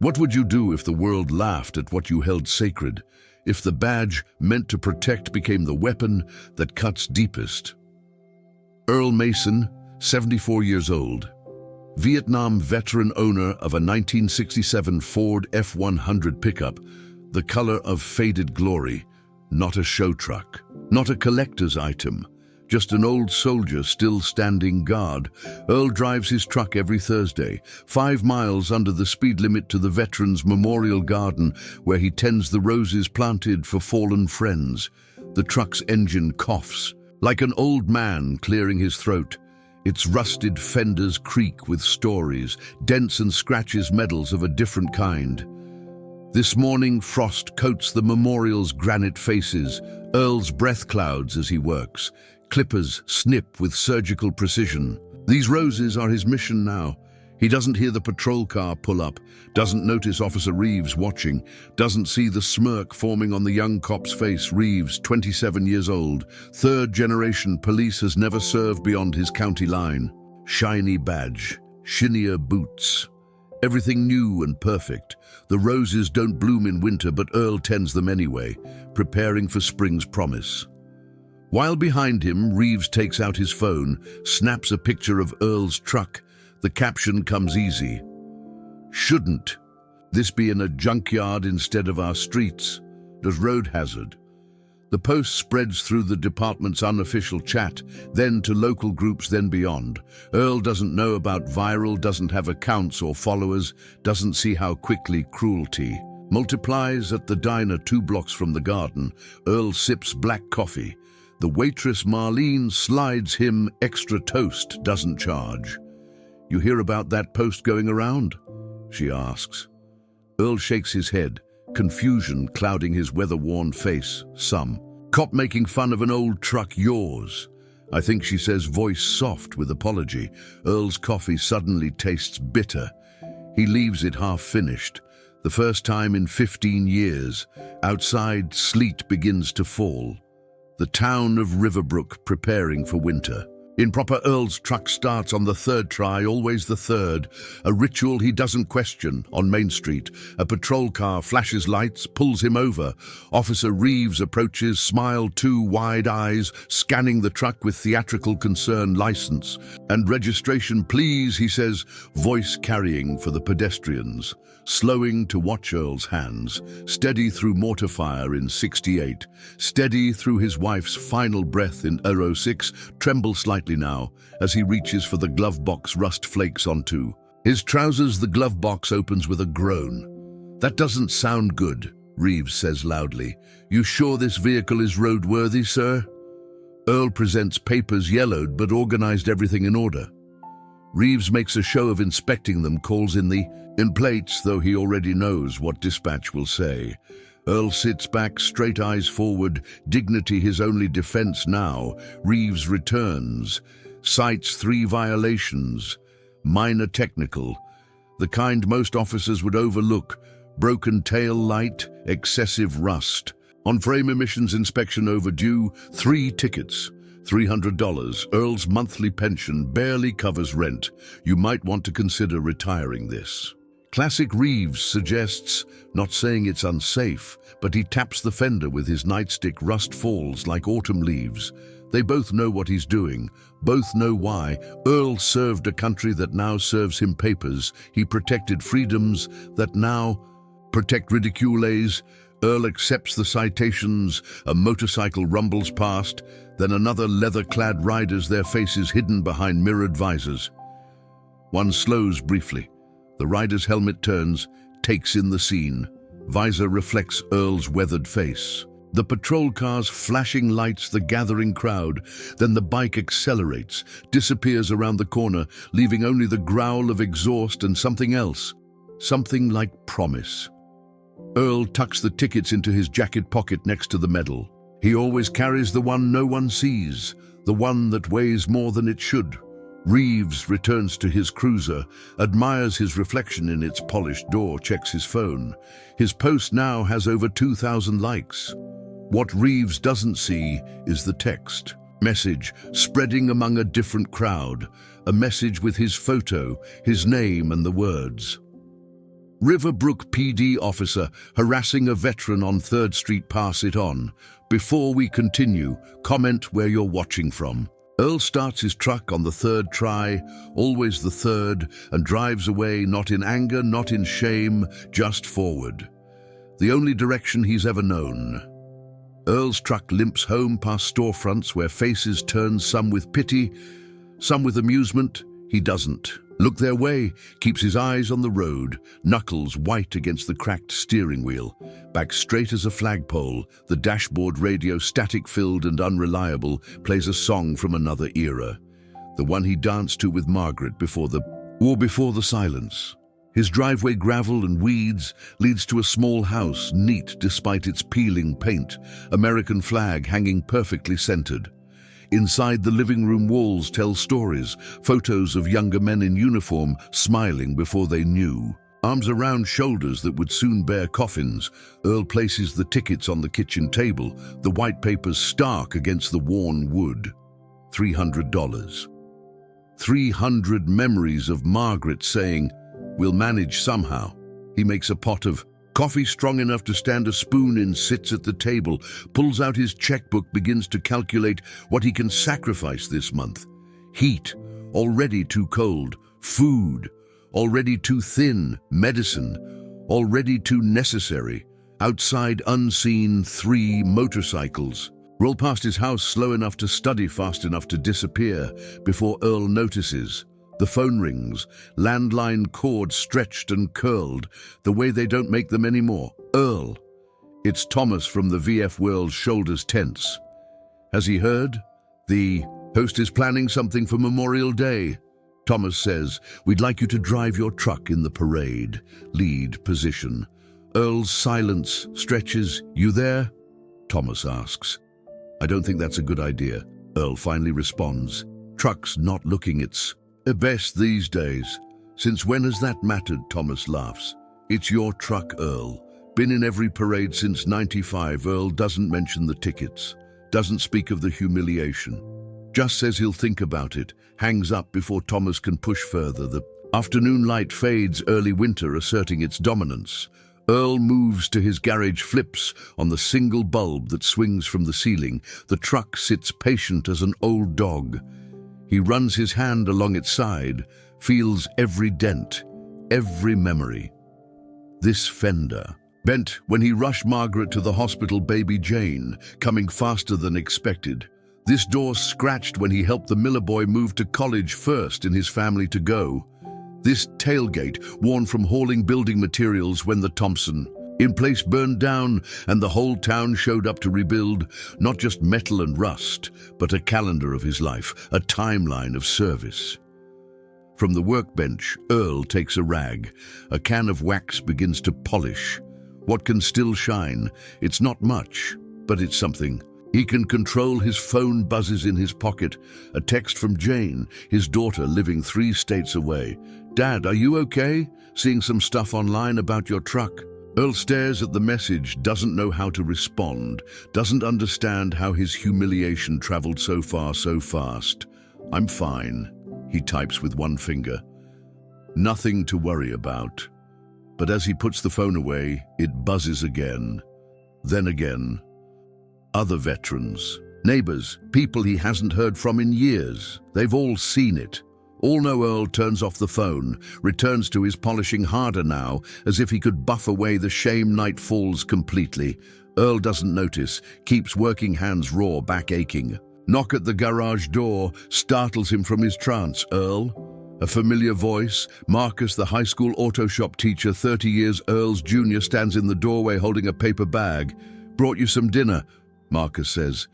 What would you do if the world laughed at what you held sacred? If the badge meant to protect became the weapon that cuts deepest? Earl Mason, 74 years old. Vietnam veteran owner of a 1967 Ford F-100 pickup, the color of faded glory, not a show truck, not a collector's item, just an old soldier still standing guard. Earl drives his truck every Thursday, 5 miles under the speed limit to the Veterans Memorial Garden, where he tends the roses planted for fallen friends. The truck's engine coughs, like an old man clearing his throat. Its rusted fenders creak with stories, dents and scratches medals of a different kind. This morning, frost coats the memorial's granite faces, Earl's breath clouds as he works. Clippers snip with surgical precision. These roses are his mission now. He doesn't hear the patrol car pull up, doesn't notice Officer Reeves watching, doesn't see the smirk forming on the young cop's face. Reeves, 27 years old, third-generation police, has never served beyond his county line. Shiny badge, chinier boots. Everything new and perfect. The roses don't bloom in winter, but Earl tends them anyway, preparing for spring's promise. While behind him, Reeves takes out his phone, snaps a picture of Earl's truck. The caption comes easy. Shouldn't this be in a junkyard instead of our streets? Does road hazard? The post spreads through the department's unofficial chat, then to local groups, then beyond. Earl doesn't know about viral, doesn't have accounts or followers, doesn't see how quickly cruelty multiplies. At the diner 2 blocks from the garden, Earl sips black coffee. The waitress Marlene slides him extra toast, doesn't charge. You hear about that post going around? She asks. Earl shakes his head, confusion clouding his weather-worn face. Some cop making fun of an old truck. Yours, I think, she says, voice soft with apology. Earl's coffee suddenly tastes bitter. He leaves it half-finished. The first time in 15 years. Outside, sleet begins to fall. The town of Riverbrook preparing for winter. In proper, Earl's truck starts on the 3rd try, always the 3rd, a ritual he doesn't question. On Main Street, a patrol car flashes lights, pulls him over. Officer Reeves approaches, smile, 2 wide eyes, scanning the truck with theatrical concern. License and registration, please, he says, voice carrying for the pedestrians. Slowing to watch Earl's hands, steady through mortar fire in 68, steady through his wife's final breath in 06, tremble slightly now as he reaches for the glove box. Rust flakes onto his trousers. The glove box opens with a groan. That doesn't sound good, Reeves says loudly. You sure this vehicle is roadworthy, sir? Earl presents papers, yellowed but organized, everything in order. Reeves makes a show of inspecting them, calls in plates, though he already knows what dispatch will say. Earl sits back, straight eyes forward, dignity his only defense now. Reeves returns, cites 3 violations, minor technical, the kind most officers would overlook: broken tail light, excessive rust. On-frame emissions inspection overdue, 3 tickets. $300. Earl's monthly pension barely covers rent. You might want to consider retiring this. Classic Reeves suggests, not saying it's unsafe, but he taps the fender with his nightstick. Rust falls like autumn leaves. They both know what he's doing, both know why. Earl served a country that now serves him papers. He protected freedoms that now protect ridicules. Earl accepts the citations. A motorcycle rumbles past, then another, leather-clad riders, their faces hidden behind mirrored visors. One slows briefly. The rider's helmet turns, takes in the scene. Visor reflects Earl's weathered face. The patrol car's flashing lights, the gathering crowd. Then the bike accelerates, disappears around the corner, leaving only the growl of exhaust and something else. Something like promise. Earl tucks the tickets into his jacket pocket next to the medal. He always carries the one no one sees, the one that weighs more than it should. Reeves returns to his cruiser, admires his reflection in its polished door, checks his phone. His post now has over 2,000 likes. What Reeves doesn't see is the text. Message spreading among a different crowd. A message with his photo, his name, and the words: Riverbrook PD officer harassing a veteran on 3rd Street. Pass it on. Before we continue, comment where you're watching from. Earl starts his truck on the 3rd try, always the 3rd, and drives away not in anger, not in shame, just forward. The only direction he's ever known. Earl's truck limps home past storefronts where faces turn, some with pity, some with amusement. He doesn't look their way, keeps his eyes on the road, knuckles white against the cracked steering wheel, back straight as a flagpole. The dashboard radio, static-filled and unreliable, plays a song from another era, the one he danced to with Margaret before the silence. His driveway, gravel and weeds, leads to a small house, neat despite its peeling paint, American flag hanging perfectly centered. Inside, the living room walls tell stories, photos of younger men in uniform smiling before they knew. Arms around shoulders that would soon bear coffins, Earl places the tickets on the kitchen table, the white papers stark against the worn wood. $300. 300 memories of Margaret saying, "We'll manage somehow." He makes a pot of coffee strong enough to stand a spoon in, sits at the table, pulls out his checkbook, begins to calculate what he can sacrifice this month. Heat, already too cold. Food, already too thin. Medicine, already too necessary. Outside, unseen, 3 motorcycles roll past his house, slow enough to study, fast enough to disappear before Earl notices. The phone rings, landline cord stretched and curled, the way they don't make them anymore. Earl. It's Thomas from the VF World, shoulders tense. Has he heard? The host is planning something for Memorial Day. Thomas says, "We'd like you to drive your truck in the parade, lead position." Earl's silence stretches. "You there?" Thomas asks. "I don't think that's a good idea." Earl finally responds. "Truck's not looking its best these days." "Since when has that mattered?" Thomas laughs. "It's your truck, Earl. Been in every parade since '95. Earl doesn't mention the tickets, doesn't speak of the humiliation. Just says he'll think about it, hangs up before Thomas can push further. The afternoon light fades, early winter asserting its dominance. Earl moves to his garage, flips on the single bulb that swings from the ceiling. The truck sits patient as an old dog. He runs his hand along its side, feels every dent, every memory. This fender, bent when he rushed Margaret to the hospital, baby Jane, coming faster than expected. This door scratched when he helped the Miller boy move to college, first in his family to go. This tailgate, worn from hauling building materials when the Thompson in place burned down and the whole town showed up to rebuild, not just metal and rust, but a calendar of his life, a timeline of service. From the workbench, Earl takes a rag. A can of wax begins to polish. What can still shine? It's not much, but it's something. He can control. His phone buzzes in his pocket. A text from Jane, his daughter living 3 states away. "Dad, are you okay? Seeing some stuff online about your truck." Earl stares at the message, doesn't know how to respond, doesn't understand how his humiliation traveled so far so fast. "I'm fine," he types with one finger. Nothing to worry about. But as he puts the phone away, it buzzes again. Then again. Other veterans, neighbors, people he hasn't heard from in years. They've all seen it. All know. Earl turns off the phone, returns to his polishing, harder now, as if he could buff away the shame. Night falls completely. Earl doesn't notice, keeps working, hands raw, back aching. Knock at the garage door startles him from his trance. "Earl?" A familiar voice. Marcus, the high school auto shop teacher, 30 years Earl's junior, stands in the doorway holding a paper bag. "Brought you some dinner," Marcus says.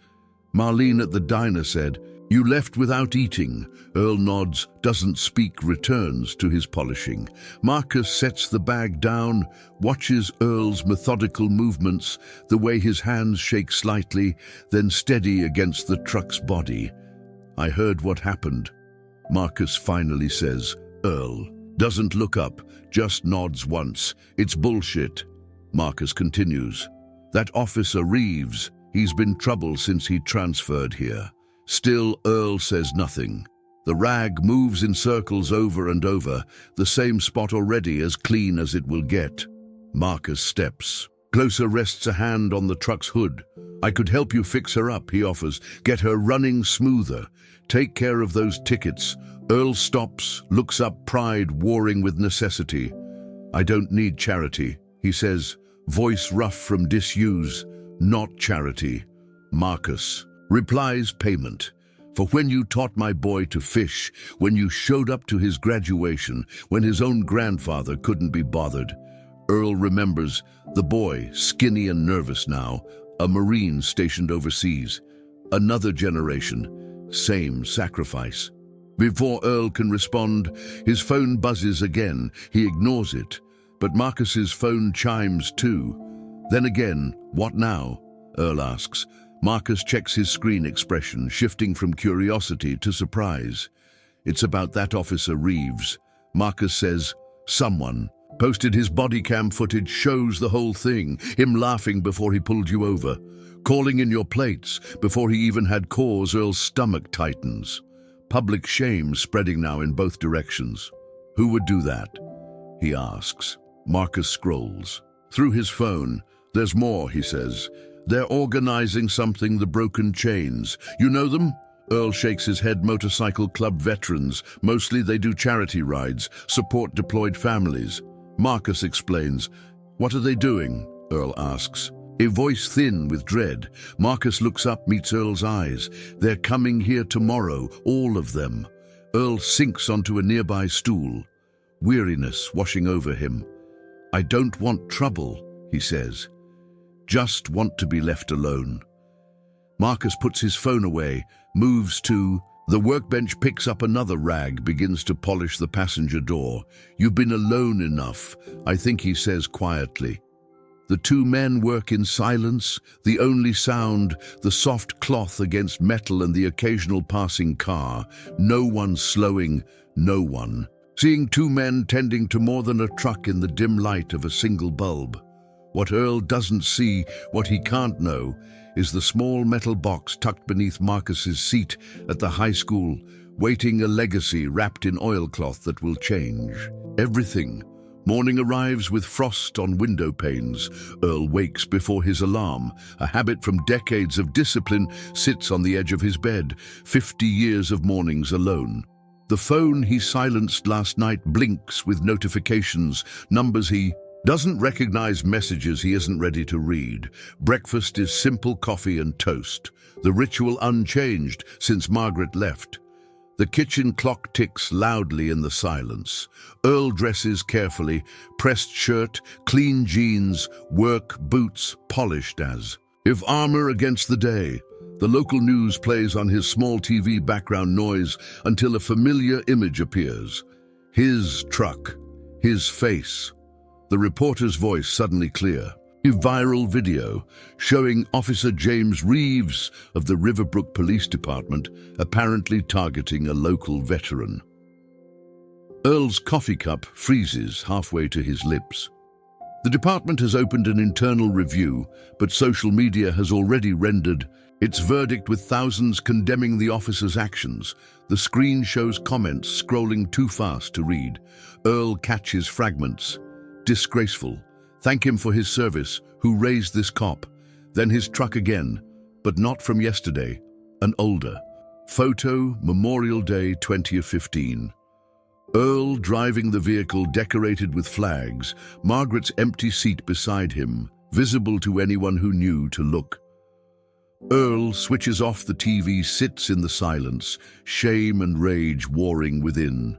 "Marlene at the diner said, you left without eating." Earl nods, doesn't speak, returns to his polishing. Marcus sets the bag down, watches Earl's methodical movements, the way his hands shake slightly, then steady against the truck's body. "I heard what happened," Marcus finally says. Earl doesn't look up, just nods once. "It's bullshit," Marcus continues. "That officer Reeves, he's been trouble since he transferred here." Still, Earl says nothing. The rag moves in circles over and over, the same spot already as clean as it will get. Marcus steps. Closer, rests a hand on the truck's hood. "I could help you fix her up," he offers. "Get her running smoother. Take care of those tickets." Earl stops, looks up, pride warring with necessity. "I don't need charity," he says, voice rough from disuse. "Not charity." Marcus replies, "Payment. For when you taught my boy to fish, when you showed up to his graduation, when his own grandfather couldn't be bothered." Earl remembers the boy, skinny and nervous now, a Marine stationed overseas. Another generation, same sacrifice. Before Earl can respond, his phone buzzes again. He ignores it, but Marcus's phone chimes too. Then again, "What now?" Earl asks. Marcus checks his screen expression, shifting from curiosity to surprise. "It's about that officer Reeves." Marcus says, "Someone posted his body cam footage, shows the whole thing, him laughing before he pulled you over, calling in your plates before he even had cause." Earl's stomach tightens. Public shame spreading now in both directions. "Who would do that?" he asks. Marcus scrolls through his phone. "There's more," he says. "They're organizing something, the Broken Chains. You know them?" Earl shakes his head. "Motorcycle club veterans. Mostly they do charity rides, support deployed families." Marcus explains. "What are they doing?" Earl asks, a voice thin with dread. Marcus looks up, meets Earl's eyes. "They're coming here tomorrow, all of them." Earl sinks onto a nearby stool, weariness washing over him. "I don't want trouble," he says. "Just want to be left alone." Marcus puts his phone away, moves to the workbench, picks up another rag, begins to polish the passenger door. "You've been alone enough, I think," he says quietly. The two men work in silence, the only sound, the soft cloth against metal and the occasional passing car. No one slowing, no one. Seeing two men tending to more than a truck in the dim light of a single bulb. What Earl doesn't see, what he can't know, is the small metal box tucked beneath Marcus's seat at the high school, waiting a legacy wrapped in oilcloth that will change everything. Morning arrives with frost on window panes. Earl wakes before his alarm. A habit from decades of discipline sits on the edge of his bed. 50 years of mornings alone. The phone he silenced last night blinks with notifications, numbers he doesn't recognize, messages he isn't ready to read. Breakfast is simple coffee and toast, the ritual unchanged since Margaret left. The kitchen clock ticks loudly in the silence. Earl dresses carefully, pressed shirt, clean jeans, work boots, polished as if armor against the day. The local news plays on his small TV, background noise, until a familiar image appears. His truck, his face. The reporter's voice suddenly clear. A viral video showing Officer James Reeves of the Riverbrook Police Department apparently targeting a local veteran. Earl's coffee cup freezes halfway to his lips. The department has opened an internal review, but social media has already rendered its verdict with thousands condemning the officer's actions. The screen shows comments scrolling too fast to read. Earl catches fragments. "Disgraceful. Thank him for his service. Who raised this cop?" Then his truck again, but not from yesterday, an older. Photo, Memorial Day 2015. Earl driving the vehicle decorated with flags, Margaret's empty seat beside him, visible to anyone who knew to look. Earl switches off the TV, sits in the silence, shame and rage warring within.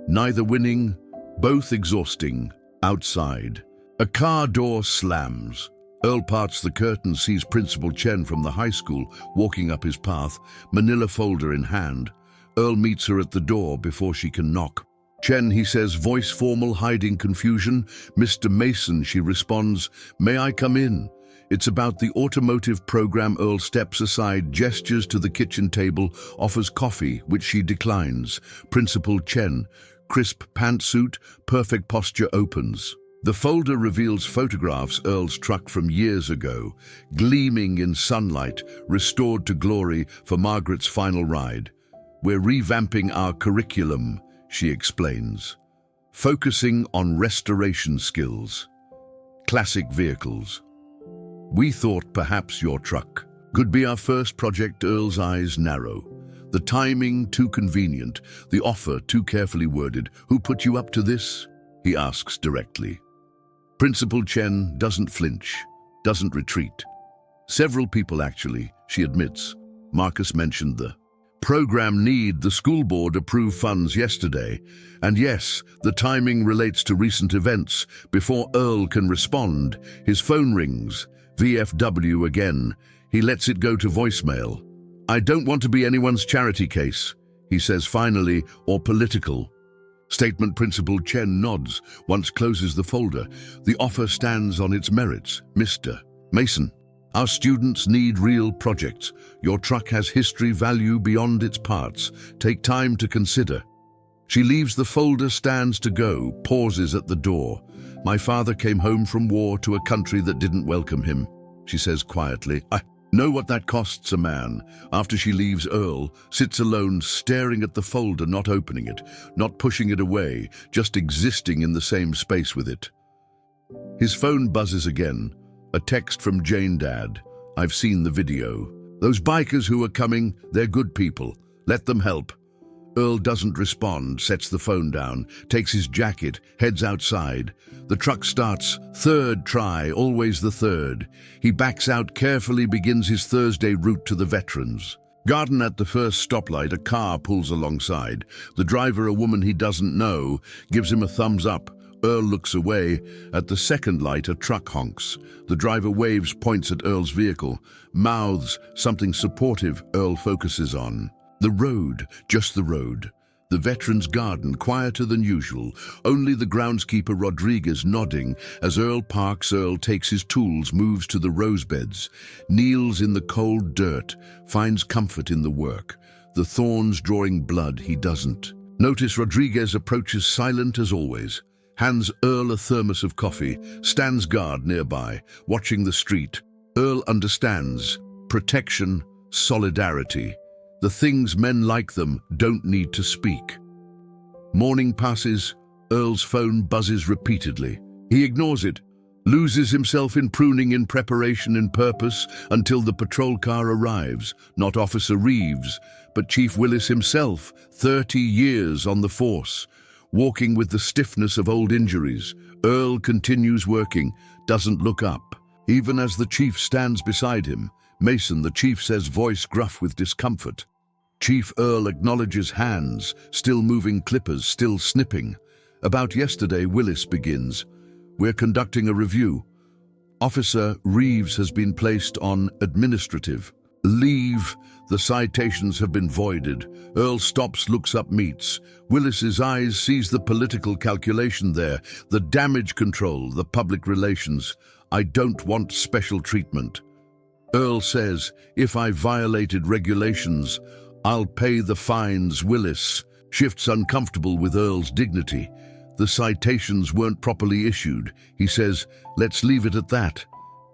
Neither winning, both exhausting. Outside, a car door slams. Earl parts the curtain, sees Principal Chen from the high school walking up his path, manila folder in hand. Earl meets her at the door before she can knock. "Chen," he says, voice formal, hiding confusion. "Mr. Mason," she responds. "May I come in?" It's about the automotive program. Earl steps aside, gestures to the kitchen table, offers coffee, which she declines. Principal Chen, crisp pantsuit, perfect posture, opens. The folder reveals photographs Earl's truck from years ago, gleaming in sunlight, restored to glory for Margaret's final ride. We're revamping our curriculum, she explains, focusing on restoration skills. Classic vehicles. We thought perhaps your truck could be our first project. Earl's eyes narrow. The timing too convenient, the offer too carefully worded. Who put you up to this? He asks directly. Principal Chen doesn't flinch, doesn't retreat. Several people actually, she admits. Marcus mentioned the program need. The school board approved funds yesterday. And yes, the timing relates to recent events. Before Earl can respond, his phone rings. VFW again. He lets it go to voicemail. I don't want to be anyone's charity case, he says finally, or political. Statement. Principal Chen nods, once closes the folder. The offer stands on its merits. Mr. Mason, our students need real projects. Your truck has history value beyond its parts. Take time to consider. She leaves the folder, stands to go, pauses at the door. My father came home from war to a country that didn't welcome him, she says quietly. I know what that costs a man. After she leaves, Earl sits alone, staring at the folder, not opening it, not pushing it away, just existing in the same space with it. His phone buzzes again. A text from Jane. Dad, I've seen the video. Those bikers who are coming, they're good people. Let them help. Earl doesn't respond, sets the phone down, takes his jacket, heads outside. The truck starts. Third try, always the third. He backs out carefully, begins his Thursday route to the veterans garden. At the first stoplight, a car pulls alongside. The driver, a woman he doesn't know, gives him a thumbs up. Earl looks away. At the second light, a truck honks. The driver waves, points at Earl's vehicle, mouths something supportive. Earl focuses on the road, just the road. The veterans' garden, quieter than usual. Only the groundskeeper Rodriguez nodding. As Earl parks, Earl takes his tools, moves to the rose beds, kneels in the cold dirt, finds comfort in the work. The thorns drawing blood, he doesn't notice. Rodriguez approaches, silent as always. Hands Earl a thermos of coffee, stands guard nearby, watching the street. Earl understands. Protection, solidarity. The things men like them don't need to speak. Morning passes. Earl's phone buzzes repeatedly. He ignores it, loses himself in pruning, in preparation, in purpose, until the patrol car arrives. Not Officer Reeves, but Chief Willis himself, 30 years on the force. Walking with the stiffness of old injuries, Earl continues working, doesn't look up. Even as the chief stands beside him, Mason, the chief, says, voice gruff with discomfort. Chief. Earl acknowledges, hands still moving, clippers still snipping. About yesterday, Willis begins. We're conducting a review. Officer Reeves has been placed on administrative leave. The citations have been voided. Earl stops, looks up, meets. Willis's eyes sees the political calculation there, the damage control, the public relations. I don't want special treatment. Earl says, if I violated regulations, I'll pay the fines. Willis shifts, uncomfortable with Earl's dignity. The citations weren't properly issued. He says, let's leave it at that.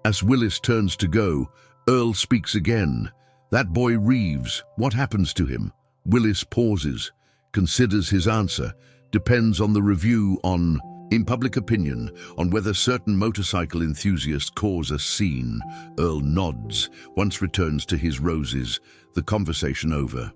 As Willis turns to go, Earl speaks again. That boy Reeves, what happens to him? Willis pauses, considers his answer. Depends on the review, on, in public opinion, on whether certain motorcycle enthusiasts cause a scene. Earl nods, once returns to his roses, the conversation over.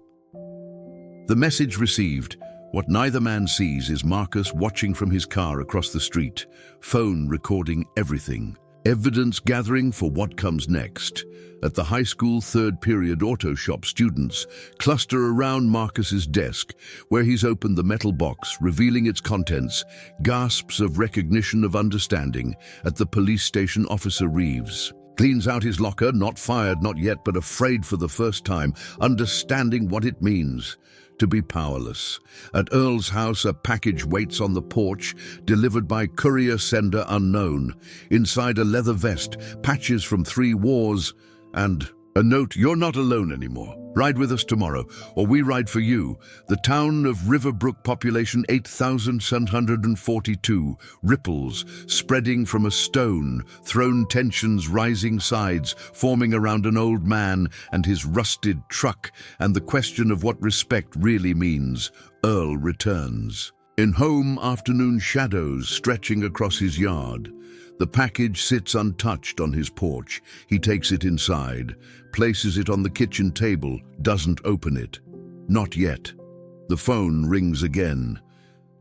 The message received. What neither man sees is Marcus watching from his car across the street, phone recording everything. Evidence gathering for what comes next. At the high school third period auto shop, students cluster around Marcus's desk, where he's opened the metal box, revealing its contents. Gasps of recognition, of understanding. At the police station, Officer Reeves cleans out his locker, not fired, not yet, but afraid for the first time, understanding what it means to be powerless. At Earl's house, a package waits on the porch, delivered by courier sender unknown. Inside, a leather vest, patches from 3 wars, and A note, you're not alone anymore. Ride with us tomorrow, or we ride for you. The town of Riverbrook, population 8,742. Ripples spreading from a stone, thrown tensions, rising sides, forming around an old man and his rusted truck, and the question of what respect really means. Earl returns. In home, afternoon shadows stretching across his yard. The package sits untouched on his porch. He takes it inside, places it on the kitchen table, doesn't open it. Not yet. The phone rings again.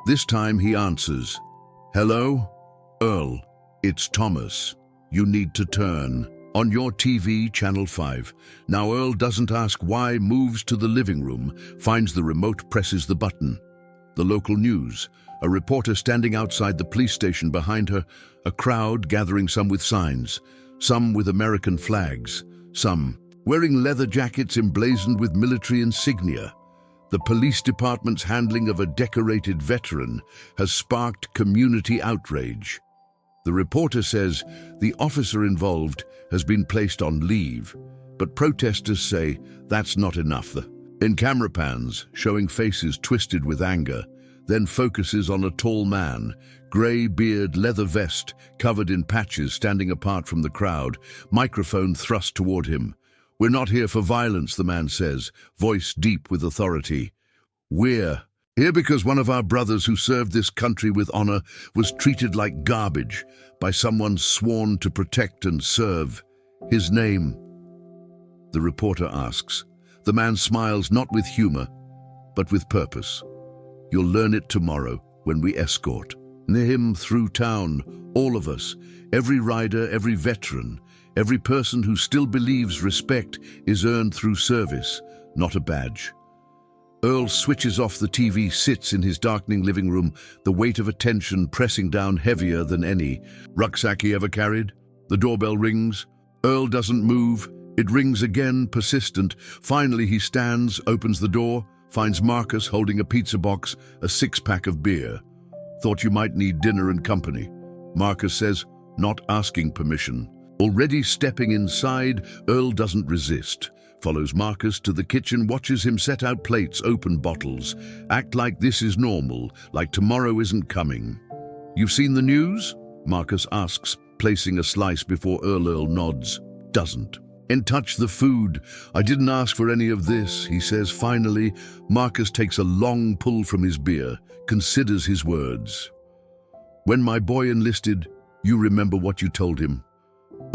This time he answers. Hello? Earl, it's Thomas. You need to turn. On your TV, Channel 5. Now Earl doesn't ask why, moves to the living room, finds the remote, presses the button. The local news. A reporter standing outside the police station behind her, a crowd gathering, some with signs, some with American flags, some wearing leather jackets emblazoned with military insignia. The police department's handling of a decorated veteran has sparked community outrage. The reporter says the officer involved has been placed on leave, but protesters say that's not enough. In camera pans, showing faces twisted with anger, then focuses on a tall man, grey beard, leather vest, covered in patches, standing apart from the crowd, microphone thrust toward him. We're not here for violence, the man says, voice deep with authority. We're here because one of our brothers who served this country with honor was treated like garbage by someone sworn to protect and serve. His name? The reporter asks. The man smiles, not with humor, but with purpose. You'll learn it tomorrow when we escort. Near him through town, all of us, every rider, every veteran, every person who still believes respect is earned through service, not a badge. Earl switches off the TV, sits in his darkening living room, the weight of attention pressing down heavier than any rucksack he ever carried. The doorbell rings. Earl doesn't move. It rings again, persistent. Finally he stands, opens the door, finds Marcus holding a pizza box, a six-pack of beer. Thought you might need dinner and company. Marcus says, not asking permission. Already stepping inside, Earl doesn't resist. Follows Marcus to the kitchen, watches him set out plates, open bottles. Act like this is normal, like tomorrow isn't coming. You've seen the news? Marcus asks, placing a slice before Earl. Earl nods. Doesn't. And touch the food. I didn't ask for any of this, he says finally. Marcus takes a long pull from his beer, considers his words. When my boy enlisted, you remember what you told him?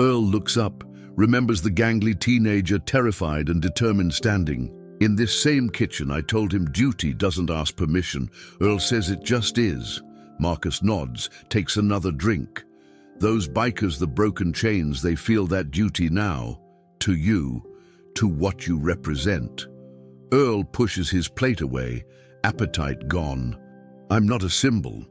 Earl looks up, remembers the gangly teenager, terrified and determined, standing. In this same kitchen, I told him duty doesn't ask permission. Earl says it just is. Marcus nods, takes another drink. Those bikers, the broken chains, they feel that duty now. To you, to what you represent. Earl pushes his plate away, appetite gone. I'm not a symbol,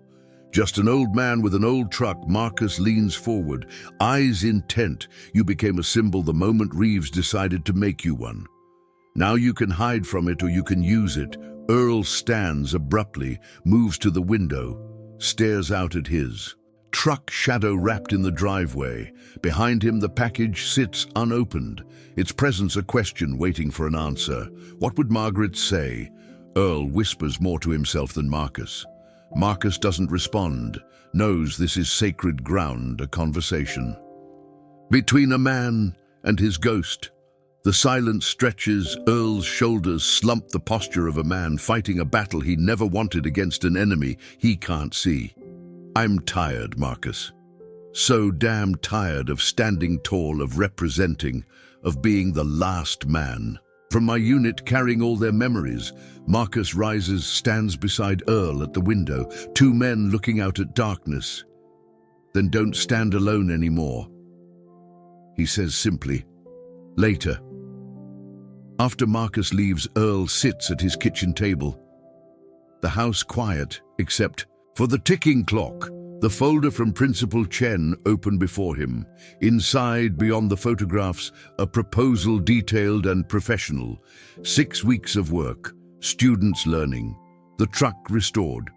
just an old man with an old truck. Marcus leans forward, eyes intent. You became a symbol the moment Reeves decided to make you one. Now you can hide from it or you can use it. Earl stands abruptly, moves to the window, stares out at his truck, shadow wrapped in the driveway. Behind him, the package sits unopened, its presence a question waiting for an answer. What would Margaret say? Earl whispers more to himself than Marcus. Marcus doesn't respond, knows this is sacred ground, a conversation. Between a man and his ghost, the silence stretches. Earl's shoulders slump, the posture of a man fighting a battle he never wanted against an enemy he can't see. I'm tired, Marcus. So damn tired of standing tall, of representing, of being the last man. From my unit, carrying all their memories, Marcus rises, stands beside Earl at the window, two men looking out at darkness. Then don't stand alone anymore. He says simply, later. After Marcus leaves, Earl sits at his kitchen table. The house quiet, except for the ticking clock, the folder from Principal Chen open before him. Inside, beyond the photographs, a proposal detailed and professional. 6 weeks of work, students learning, the truck restored.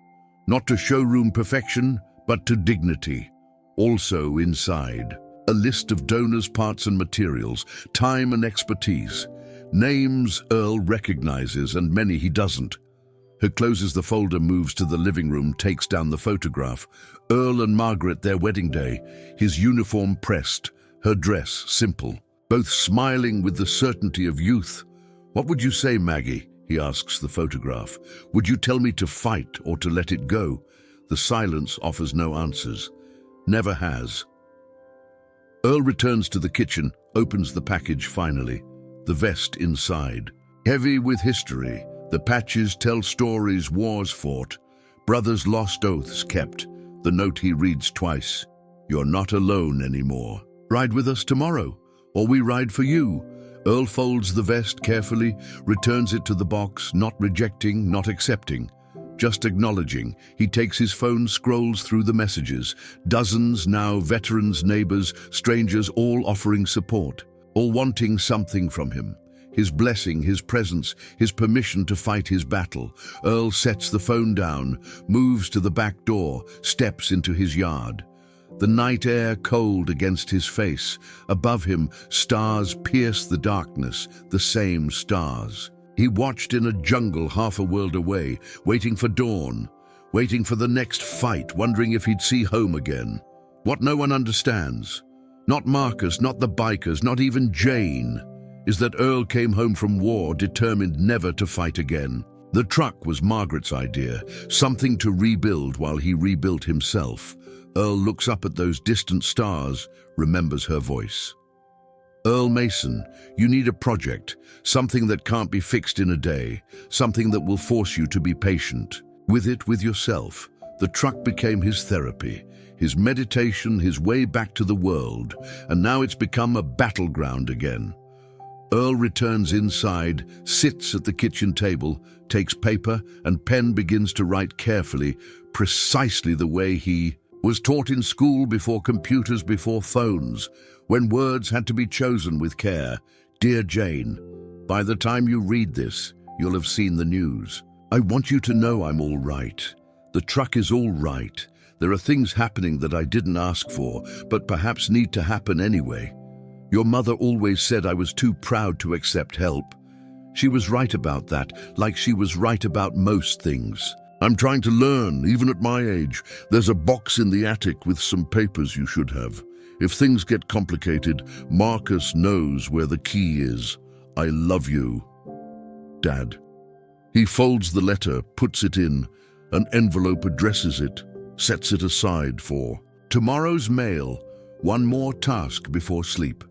Not to showroom perfection, but to dignity. Also inside, A list of donors, parts and materials, time and expertise. Names Earl recognizes and many he doesn't. He closes the folder, moves to the living room, takes down the photograph. Earl and Margaret, their wedding day, his uniform pressed, her dress simple, both smiling with the certainty of youth. "What would you say, Maggie?" he asks the photograph. "Would you tell me to fight or to let it go?" The silence offers no answers. Never has. Earl returns to the kitchen, opens the package finally. The vest inside. Heavy with history. The patches tell stories, wars fought. Brothers lost, oaths kept. The note he reads twice. "You're not alone anymore. Ride with us tomorrow, or we ride for you." Earl folds the vest carefully, returns it to the box, not rejecting, not accepting, just acknowledging. He takes his phone, scrolls through the messages. Dozens now, veterans, neighbors, strangers, all offering support, all wanting something from him. His blessing, his presence, his permission to fight his battle. Earl sets the phone down, moves to the back door, steps into his yard. The night air cold against his face. Above him, stars pierce the darkness, the same stars. He watched in a jungle half a world away, waiting for dawn, waiting for the next fight, wondering if he'd see home again. What no one understands, not Marcus, not the bikers, not even Jane, is that Earl came home from war determined never to fight again. The truck was Margaret's idea, something to rebuild while he rebuilt himself. Earl looks up at those distant stars, remembers her voice. "Earl Mason, you need a project, something that can't be fixed in a day, something that will force you to be patient. With it, with yourself." The truck became his therapy, his meditation, his way back to the world, and now it's become a battleground again. Earl returns inside, sits at the kitchen table, takes paper and pen, begins to write carefully, precisely the way he was taught in school, before computers, before phones, when words had to be chosen with care. "Dear Jane, by the time you read this, you'll have seen the news. I want you to know I'm all right. The truck is all right. There are things happening that I didn't ask for, but perhaps need to happen anyway. Your mother always said I was too proud to accept help. She was right about that, like she was right about most things. I'm trying to learn, even at my age. There's a box in the attic with some papers you should have. If things get complicated, Marcus knows where the key is. I love you, Dad." He folds the letter, puts it in an envelope, addresses it, sets it aside for tomorrow's mail, one more task before sleep.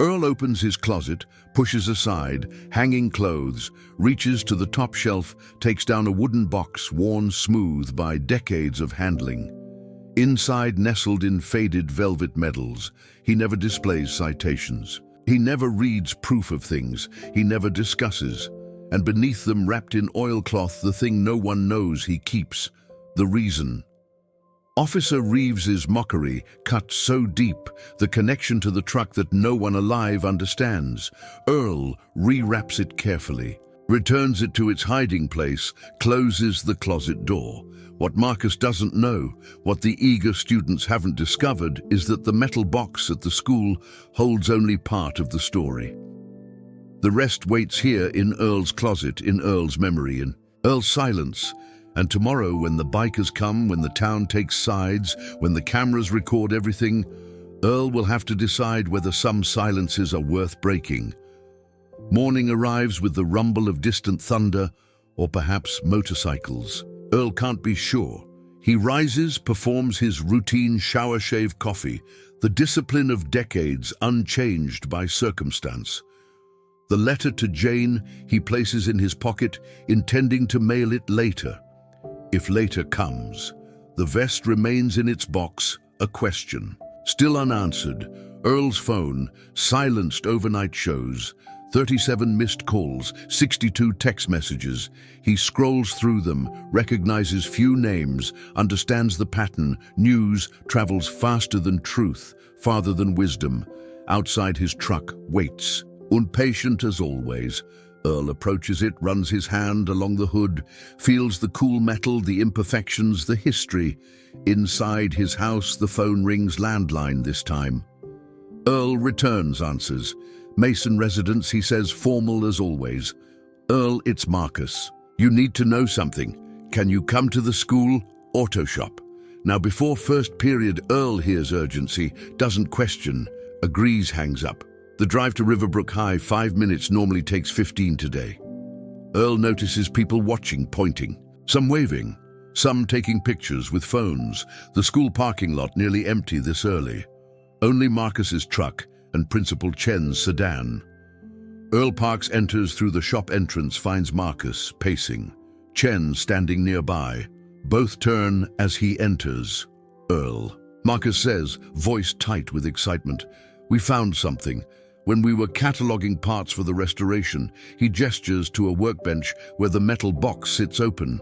Earl opens his closet, pushes aside hanging clothes, reaches to the top shelf, takes down a wooden box worn smooth by decades of handling. Inside, nestled in faded velvet medals, he never displays citations. He never reads proof of things. He never discusses. And beneath them, wrapped in oilcloth, the thing no one knows he keeps, the reason. Officer Reeves's mockery cut so deep, the connection to the truck that no one alive understands. Earl rewraps it carefully, returns it to its hiding place, closes the closet door. What Marcus doesn't know, what the eager students haven't discovered, is that the metal box at the school holds only part of the story. The rest waits here in Earl's closet, in Earl's memory, in Earl's silence. And tomorrow, when the bikers come, when the town takes sides, when the cameras record everything, Earl will have to decide whether some silences are worth breaking. Morning arrives with the rumble of distant thunder, or perhaps motorcycles. Earl can't be sure. He rises, performs his routine shower, shave, coffee, the discipline of decades unchanged by circumstance. The letter to Jane he places in his pocket, intending to mail it later. If later comes, the vest remains in its box, a question, still unanswered. Earl's phone, silenced overnight, shows 37 missed calls, 62 text messages. He scrolls through them, recognizes few names, understands the pattern. News travels faster than truth, farther than wisdom. Outside his truck waits, impatient as always. Earl approaches it, runs his hand along the hood, feels the cool metal, the imperfections, the history. Inside his house, the phone rings, landline this time. Earl returns answers. Mason residence, he says, formal as always. Earl, it's Marcus. You need to know something. Can you come to the school? Auto shop. Now before first period, Earl hears urgency, doesn't question, agrees, hangs up. The drive to Riverbrook High, 5 minutes, normally takes 15 today. Earl notices people watching, pointing. Some waving, some taking pictures with phones. The school parking lot nearly empty this early. Only Marcus's truck and Principal Chen's sedan. Earl parks, enters through the shop entrance, finds Marcus pacing, Chen standing nearby. Both turn as he enters. Earl. Marcus says, voice tight with excitement, "We found something. When we were cataloging parts for the restoration," he gestures to a workbench where the metal box sits open.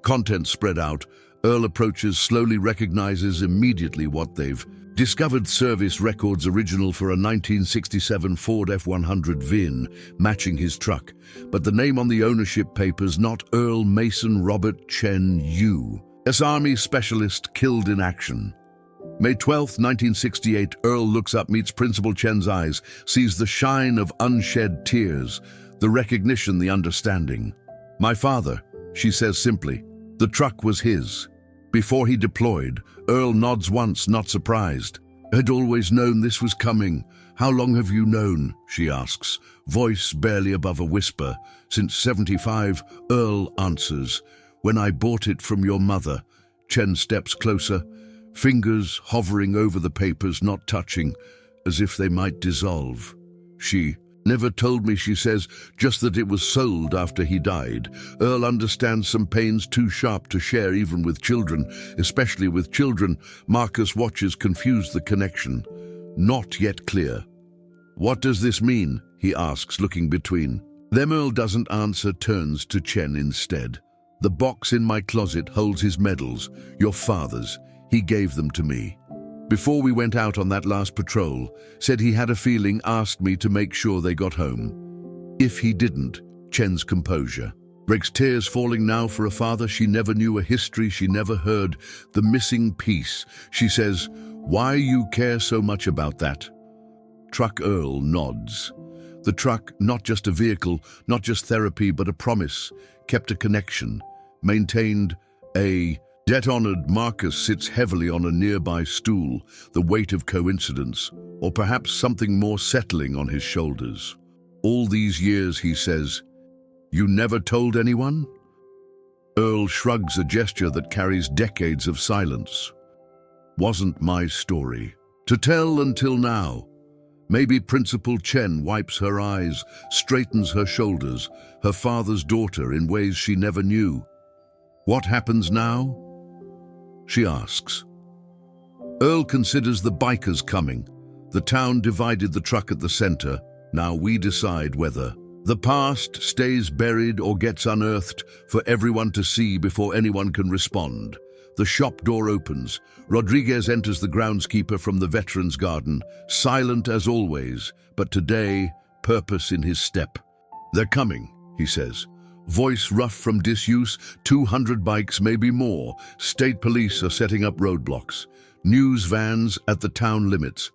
Contents spread out. Earl approaches, slowly recognizes immediately what they've discovered. Service records, original for a 1967 Ford F100 VIN, matching his truck. But the name on the ownership papers, not Earl Mason Robert Chen, U.S. Army specialist killed in action. May 12, 1968, Earl looks up, meets Principal Chen's eyes, sees the shine of unshed tears, the recognition, the understanding. "My father," she says simply. The truck was his. Before he deployed, Earl nods once, not surprised. "I'd always known this was coming. How long have you known?" she asks, voice barely above a whisper. "Since 75, Earl answers. "When I bought it from your mother." Chen steps closer, fingers hovering over the papers, not touching, as if they might dissolve. "She never told me," she says, "just that it was sold after he died." Earl understands some pains too sharp to share even with children, especially with children. Marcus watches, confused, the connection not yet clear. "What does this mean?" he asks, looking between them. Earl doesn't answer, turns to Chen instead. "The box in my closet holds his medals, your father's. He gave them to me before we went out on that last patrol. Said he had a feeling, asked me to make sure they got home. If he didn't," Chen's composure breaks, tears falling now for a father she never knew, a history she never heard, the missing piece. She says, "Why you care so much about that?" Truck. Earl nods. The truck, not just a vehicle, not just therapy, but a promise, kept a connection, maintained a debt-honored. Marcus sits heavily on a nearby stool, the weight of coincidence, or perhaps something more settling on his shoulders. "All these years," he says, "you never told anyone?" Earl shrugs, a gesture that carries decades of silence. "Wasn't my story to tell until now." Maybe. Principal Chen wipes her eyes, straightens her shoulders, her father's daughter in ways she never knew. "What happens now?" she asks. Earl considers the bikers coming. The town divided, the truck at the center. Now we decide whether the past stays buried or gets unearthed for everyone to see before anyone can respond. The shop door opens. Rodriguez enters, the groundskeeper from the Veterans Garden, silent as always, but today, purpose in his step. "They're coming," he says. Voice rough from disuse, 200 bikes, maybe more. State police are setting up roadblocks. News vans at the town limits.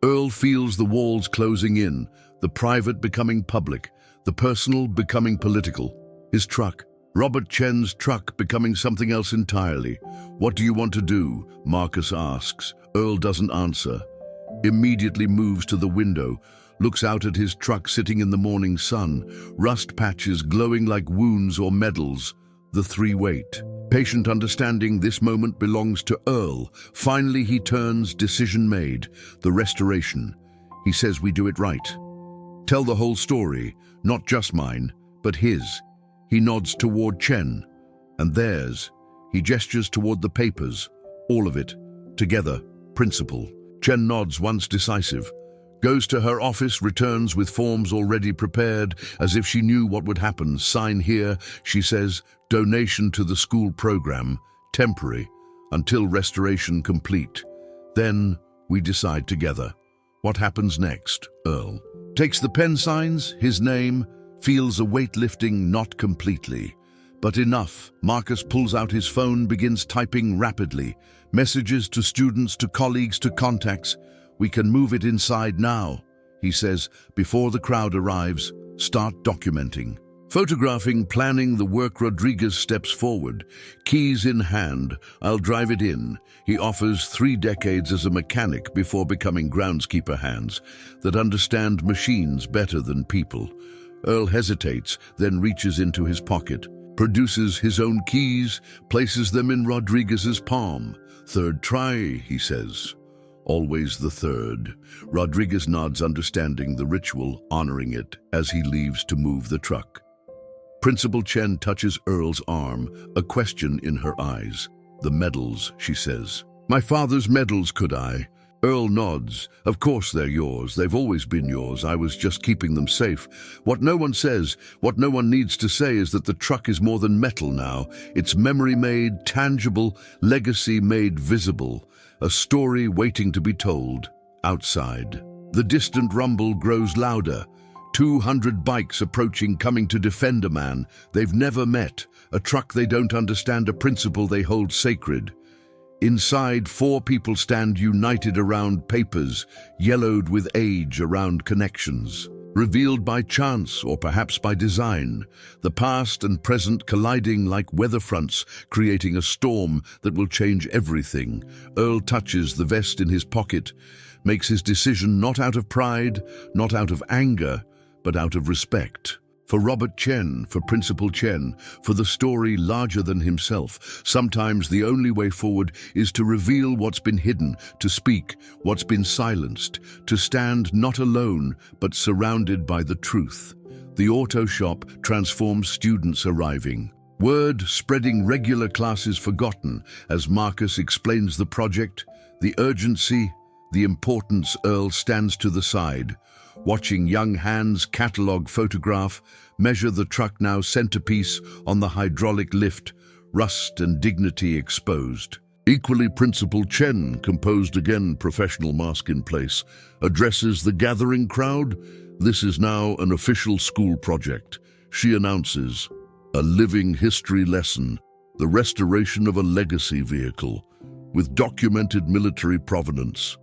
Earl feels the walls closing in, the private becoming public, the personal becoming political. His truck, Robert Chen's truck, becoming something else entirely. "What do you want to do?" Marcus asks. Earl doesn't answer. Immediately moves to the window, looks out at his truck sitting in the morning sun, rust patches glowing like wounds or medals. The three wait. Patient, understanding this moment belongs to Earl. Finally he turns, decision made. The restoration. He says, "We do it right. Tell the whole story, not just mine, but his." He nods toward Chen. "And theirs." He gestures toward the papers. "All of it. Together. Principal." Chen nods once, decisive. Goes to her office, returns with forms already prepared, as if she knew what would happen. "Sign here," she says. "Donation to the school program. Temporary. Until restoration complete. Then we decide together." What happens next? Earl takes the pen, signs his name, feels a weight lifting, not completely, but enough. Marcus pulls out his phone, begins typing rapidly. Messages to students, to colleagues, to contacts. We can move it inside now, he says, before the crowd arrives. Start documenting. Photographing, planning the work. Rodriguez steps forward, keys in hand. I'll drive it in. He offers 3 decades as a mechanic before becoming groundskeeper hands that understand machines better than people. Earl hesitates, then reaches into his pocket, produces his own keys, places them in Rodriguez's palm. Third try, he says. Always the third. Rodriguez nods, understanding the ritual, honoring it as he leaves to move the truck. Principal Chen touches Earl's arm, a question in her eyes. The medals, she says. My father's medals, could I? Earl nods. Of course they're yours. They've always been yours. I was just keeping them safe. What no one says, what no one needs to say is that the truck is more than metal now. It's memory made, tangible, legacy made visible. A story waiting to be told. Outside. The distant rumble grows louder. 200 bikes approaching, coming to defend a man they've never met, a truck they don't understand, a principle they hold sacred. Inside, 4 people stand united around papers, yellowed with age, around connections. Revealed by chance, or perhaps by design, the past and present colliding like weather fronts, creating a storm that will change everything. Earl touches the vest in his pocket, makes his decision not out of pride, not out of anger, but out of respect. For Robert Chen, for Principal Chen, for the story larger than himself. Sometimes the only way forward is to reveal what's been hidden, to speak what's been silenced, to stand not alone, but surrounded by the truth. The auto shop transforms students arriving. Word spreading, regular classes forgotten, as Marcus explains the project, the urgency, the importance. Earl stands to the side, watching young hands catalog, photograph, measure the truck now centerpiece on the hydraulic lift, rust and dignity exposed. Equally, Principal Chen, composed again, professional mask in place, addresses the gathering crowd. This is now an official school project. She announces a living history lesson, the restoration of a legacy vehicle with documented military provenance.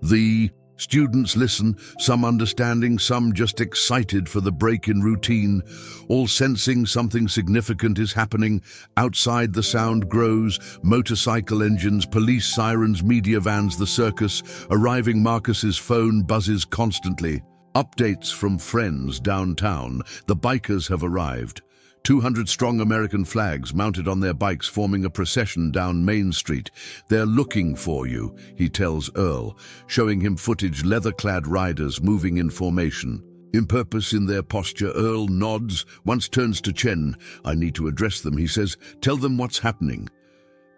The students listen, some understanding, some just excited for the break in routine, all sensing something significant is happening. Outside, the sound grows, motorcycle engines, police sirens, media vans, the circus. Arriving, Marcus's phone buzzes constantly. Updates from friends downtown. The bikers have arrived. 200-strong American flags mounted on their bikes, forming a procession down Main Street. They're looking for you, he tells Earl, showing him footage, leather-clad riders moving in formation. Impurpose in their posture, Earl nods, once turns to Chen. I need to address them, he says. Tell them what's happening.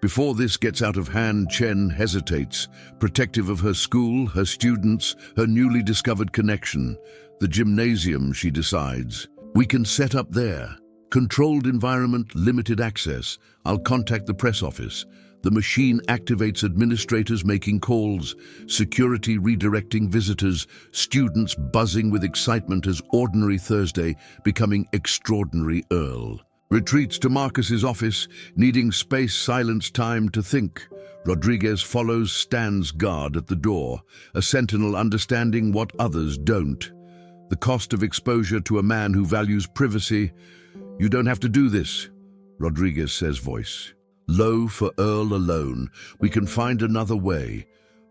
Before this gets out of hand, Chen hesitates, protective of her school, her students, her newly discovered connection. The gymnasium, she decides. We can set up there. Controlled environment, limited access. I'll contact the press office. The machine activates administrators making calls, security redirecting visitors, students buzzing with excitement as ordinary Thursday becoming extraordinary Earl. Retreats to Marcus's office, needing space, silence, time to think. Rodriguez follows, stands guard at the door, a sentinel understanding what others don't. The cost of exposure to a man who values privacy. You don't have to do this, Rodriguez says, voice low for Earl alone. We can find another way.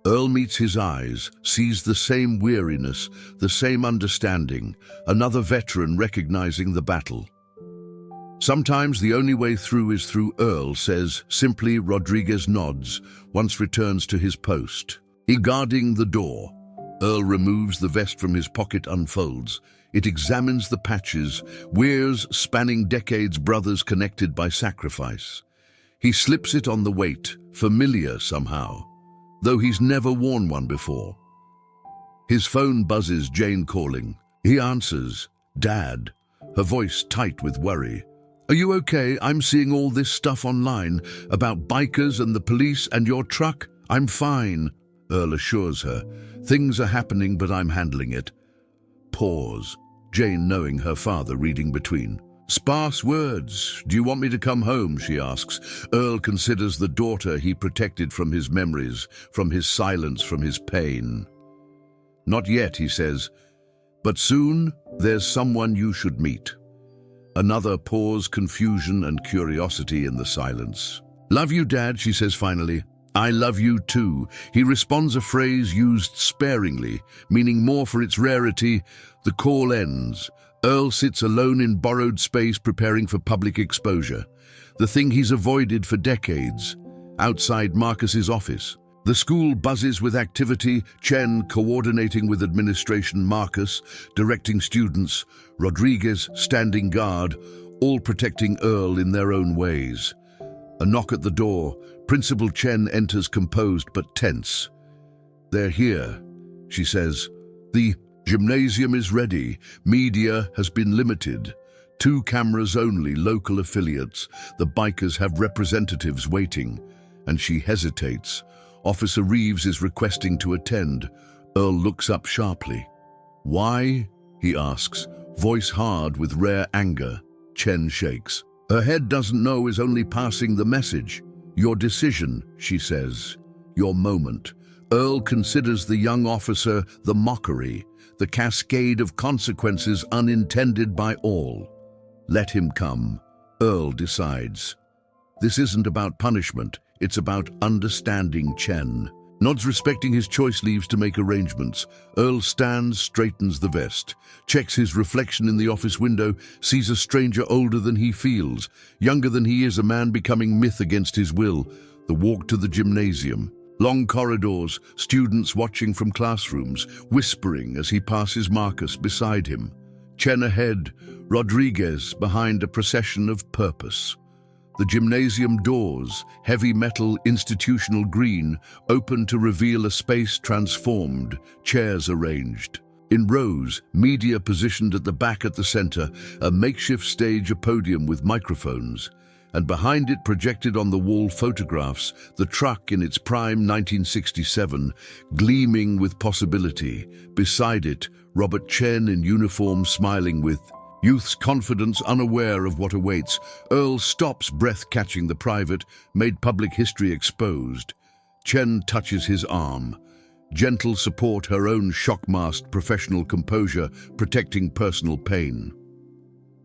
Earl meets his eyes, sees the same weariness, the same understanding, another veteran recognizing the battle. Sometimes the only way through is through, Earl says simply. Rodriguez nods, once returns to his post. Guarding the door. Earl removes the vest from his pocket, unfolds. It examines the patches, wears spanning decades, brothers connected by sacrifice. He slips it on the weight, familiar somehow, though he's never worn one before. His phone buzzes, Jane calling. He answers, Dad, her voice tight with worry. Are you okay? I'm seeing all this stuff online about bikers and the police and your truck. I'm fine, Earl assures her. Things are happening, but I'm handling it. Pause. Jane, knowing her father, reading between. Sparse words. Do you want me to come home, she asks. Earl considers the daughter he protected from his memories, from his silence, from his pain. Not yet, he says, but soon there's someone you should meet. Another pause, confusion and curiosity in the silence. Love you, Dad, she says finally. I love you too. He responds, a phrase used sparingly, meaning more for its rarity. The call ends. Earl sits alone in borrowed space, preparing for public exposure. The thing he's avoided for decades. Outside Marcus's office. The school buzzes with activity, Chen coordinating with administration, Marcus directing students, Rodriguez standing guard, all protecting Earl in their own ways. A knock at the door. Principal Chen enters, composed but tense. They're here, she says. The gymnasium is ready. Media has been limited. 2 cameras only, local affiliates. The bikers have representatives waiting. And she hesitates. Officer Reeves is requesting to attend. Earl looks up sharply. Why? He asks, voice hard with rare anger. Chen shakes. Her head doesn't know, is only passing the message. Your decision, she says. Your moment. Earl considers the young officer the mockery, the cascade of consequences unintended by all. Let him come. Earl decides. This isn't about punishment. It's about understanding Chen. Nods, respecting his choice, leaves to make arrangements. Earl stands, straightens the vest, checks his reflection in the office window, sees a stranger older than he feels, younger than he is, a man becoming myth against his will. The walk to the gymnasium. Long corridors, students watching from classrooms, whispering as he passes Marcus beside him. Chen ahead, Rodriguez behind, a procession of purpose. The gymnasium doors, heavy metal, institutional green, open to reveal a space transformed, chairs arranged. In rows, media positioned at the back, at the center, a makeshift stage, a podium with microphones. And behind it, projected on the wall, photographs, the truck in its prime 1967, gleaming with possibility. Beside it, Robert Chen in uniform, smiling with youth's confidence, unaware of what awaits. Earl stops, breath catching. The private, made public history exposed. Chen touches his arm. Gentle support, her own shock-masked professional composure, protecting personal pain.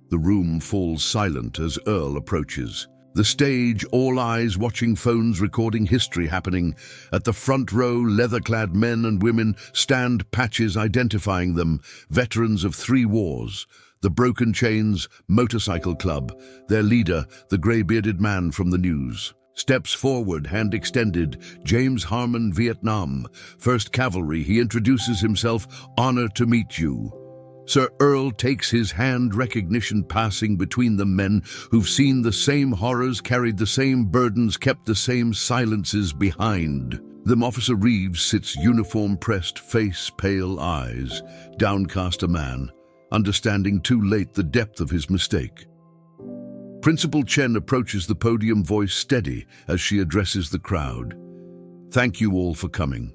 The room falls silent as Earl approaches. The stage, all eyes watching, phones recording, history happening. At the front row, leather-clad men and women stand, patches identifying them, veterans of 3 wars. The Broken Chains Motorcycle Club, their leader, the grey-bearded man from the news. Steps forward, hand extended, James Harmon, Vietnam, 1st Cavalry. He introduces himself, honor to meet you. Sir Earl takes his hand, recognition passing between the men who've seen the same horrors, carried the same burdens, kept the same silences behind. Them Officer Reeves sits, uniform pressed, face pale, eyes downcast, a man, understanding too late the depth of his mistake. Principal Chen approaches the podium, voice steady as she addresses the crowd. Thank you all for coming.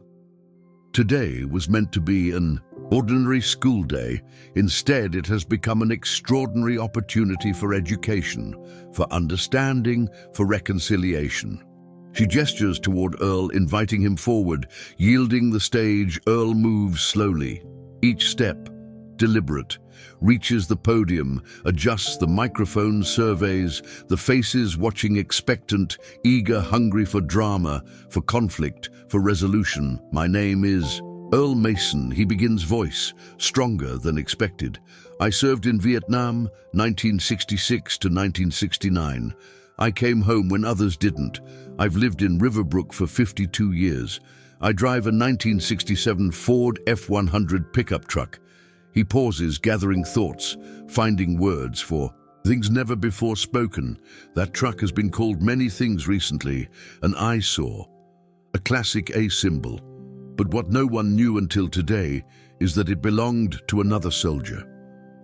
Today was meant to be an ordinary school day. Instead, it has become an extraordinary opportunity for education, for understanding, for reconciliation. She gestures toward Earl, inviting him forward. Yielding the stage, Earl moves slowly. Each step deliberate, reaches the podium, adjusts the microphone, surveys, the faces watching, expectant, eager, hungry for drama, for conflict, for resolution. My name is Earl Mason, he begins, voice stronger than expected. I served in Vietnam, 1966 to 1969. I came home when others didn't. I've lived in Riverbrook for 52 years. I drive a 1967 Ford F-100 pickup truck. He pauses, gathering thoughts, finding words for things never before spoken. That truck has been called many things recently. An eyesore, a classic A symbol. But what no one knew until today is that it belonged to another soldier.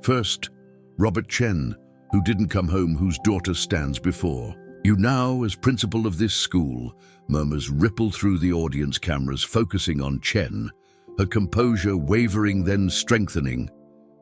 First, Robert Chen, who didn't come home, whose daughter stands before. You now, as principal of this school, murmurs ripple through the audience, cameras focusing on Chen. Her composure wavering, then strengthening.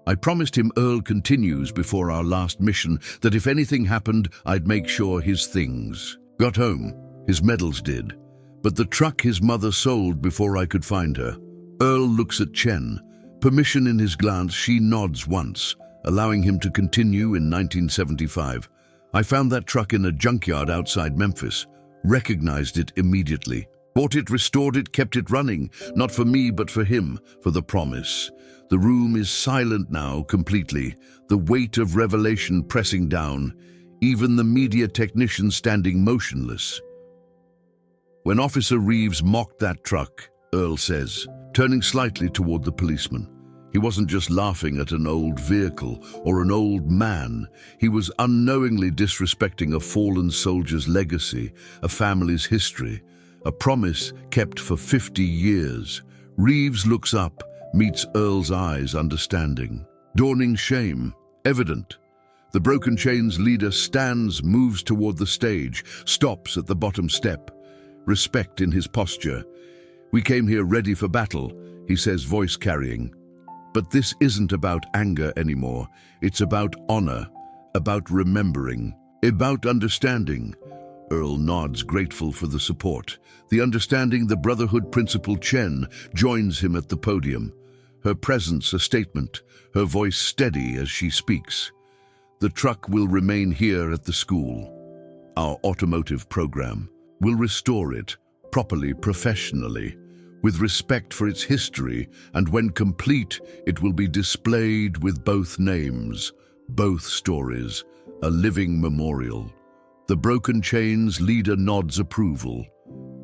I promised him, Earl continues, before our last mission, that if anything happened, I'd make sure his things got home. His medals did. But the truck his mother sold before I could find her. Earl looks at Chen. Permission in his glance, she nods once, allowing him to continue in 1975. I found that truck in a junkyard outside Memphis. Recognized it immediately. Bought it, restored it, kept it running. Not for me, but for him, for the promise. The room is silent now, completely. The weight of revelation pressing down. Even the media technician standing motionless. When Officer Reeves mocked that truck, Earl says, turning slightly toward the policeman, he wasn't just laughing at an old vehicle or an old man. He was unknowingly disrespecting a fallen soldier's legacy, a family's history, a promise kept for 50 years. Reeves looks up, meets Earl's eyes, understanding. Dawning shame, evident. The Broken Chains leader stands, moves toward the stage, stops at the bottom step. Respect in his posture. We came here ready for battle, he says, voice carrying. But this isn't about anger anymore. It's about honor, about remembering, about understanding. Earl nods, grateful for the support. The understanding, the Brotherhood principal Chen joins him at the podium. Her presence a statement, her voice steady as she speaks. The truck will remain here at the school. Our automotive program will restore it, properly, professionally, with respect for its history, and when complete, it will be displayed with both names, both stories, a living memorial. The Broken Chains leader nods approval.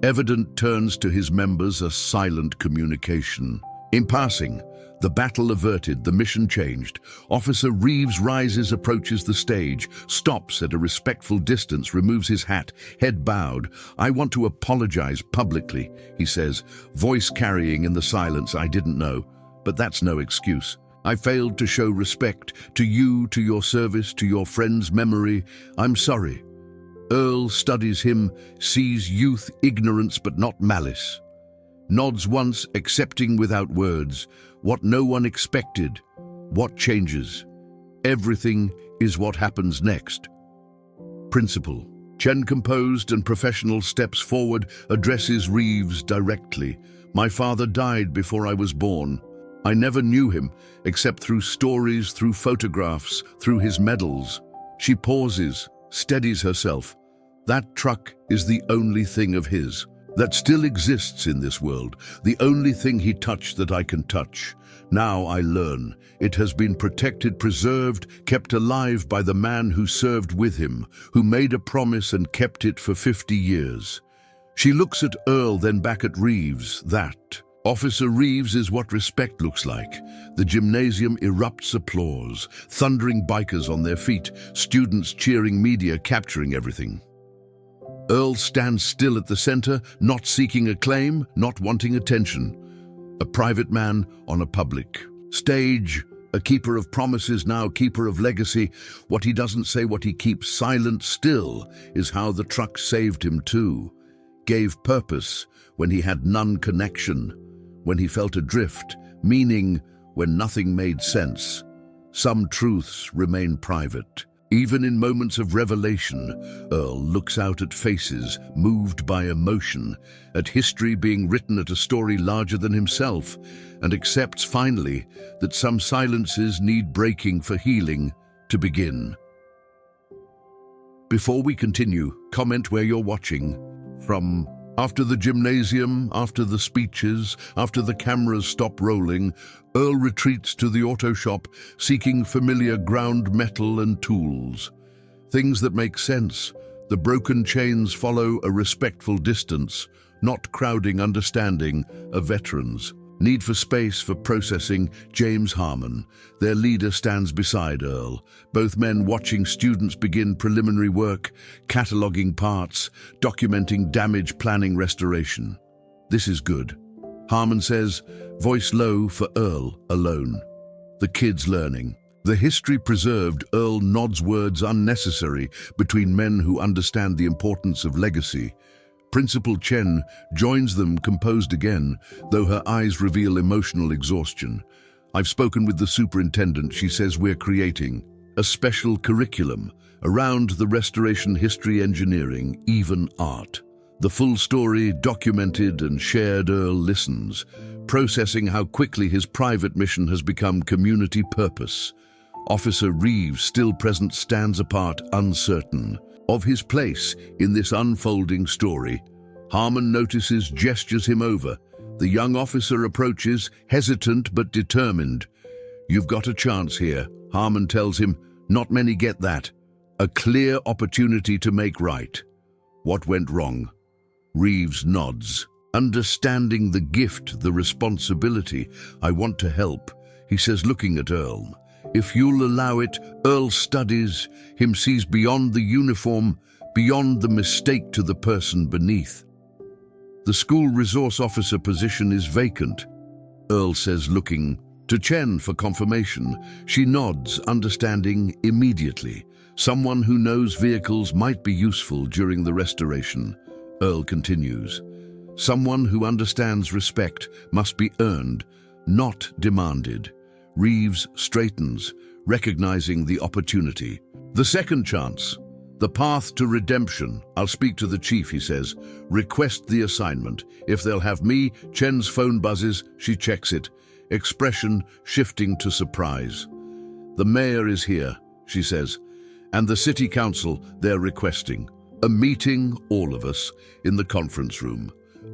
Evident turns to his members a silent communication. In passing, the battle averted, the mission changed. Officer Reeves rises, approaches the stage, stops at a respectful distance, removes his hat, head bowed. I want to apologize publicly, he says, voice carrying in the silence. I didn't know, but that's no excuse. I failed to show respect to you, to your service, to your friend's memory. I'm sorry. Earl studies him, sees youth, ignorance, but not malice. Nods once, accepting without words. What no one expected. What changes? Everything is what happens next. Principal. Chen, composed and professional, steps forward, addresses Reeves directly. My father died before I was born. I never knew him, except through stories, through photographs, through his medals. She pauses, steadies herself. That truck is the only thing of his that still exists in this world, the only thing he touched that I can touch. Now I learn. It has been protected, preserved, kept alive by the man who served with him, who made a promise and kept it for 50 years. She looks at Earl, then back at Reeves. That Officer Reeves is what respect looks like. The gymnasium erupts applause, thundering bikers on their feet, students cheering, media capturing everything. Earl stands still at the center, not seeking acclaim, not wanting attention. A private man on a public stage, a keeper of promises, now keeper of legacy. What he doesn't say, what he keeps silent still, is how the truck saved him too. Gave purpose when he had none, connection when he felt adrift, meaning when nothing made sense. Some truths remain private. Even in moments of revelation, Earl looks out at faces moved by emotion, at history being written, at a story larger than himself, and accepts finally that some silences need breaking for healing to begin. Before we continue, comment where you're watching from. After the gymnasium, after the speeches, after the cameras stop rolling, Earl retreats to the auto shop, seeking familiar ground metal and tools. Things that make sense. The Broken Chains follow a respectful distance, not crowding, understanding, of veterans. Need for space for processing. James Harmon, their leader, stands beside Earl. Both men watching students begin preliminary work, cataloging parts, documenting damage, planning restoration. This is good. Harmon says, voice low for Earl alone. The kids learning. The history preserved, Earl nods, words unnecessary between men who understand the importance of legacy. Principal Chen joins them, composed again, though her eyes reveal emotional exhaustion. I've spoken with the superintendent. She says we're creating a special curriculum around the restoration, history, engineering, even art. The full story documented and shared. Earl listens, processing how quickly his private mission has become community purpose. Officer Reeves, still present, stands apart, uncertain of his place in this unfolding story. Harmon notices, gestures him over. The young officer approaches, hesitant but determined. "You've got a chance here," Harmon tells him. "Not many get that. A clear opportunity to make right." "What went wrong?" Reeves nods, understanding the gift, the responsibility. "I want to help," he says, looking at Earl. "If you'll allow it." Earl studies him, sees beyond the uniform, beyond the mistake, to the person beneath. "The school resource officer position is vacant," Earl says, looking to Chen for confirmation. She nods, understanding immediately. "Someone who knows vehicles might be useful during the restoration." Earl continues. "Someone who understands respect must be earned, not demanded." Reeves straightens, recognizing the opportunity. "The second chance, the path to redemption. I'll speak to the chief," he says. "Request the assignment. If they'll have me." Chen's phone buzzes. She checks it, expression shifting to surprise. "The mayor is here," she says, "and the city council, they're requesting a meeting, all of us, in the conference room."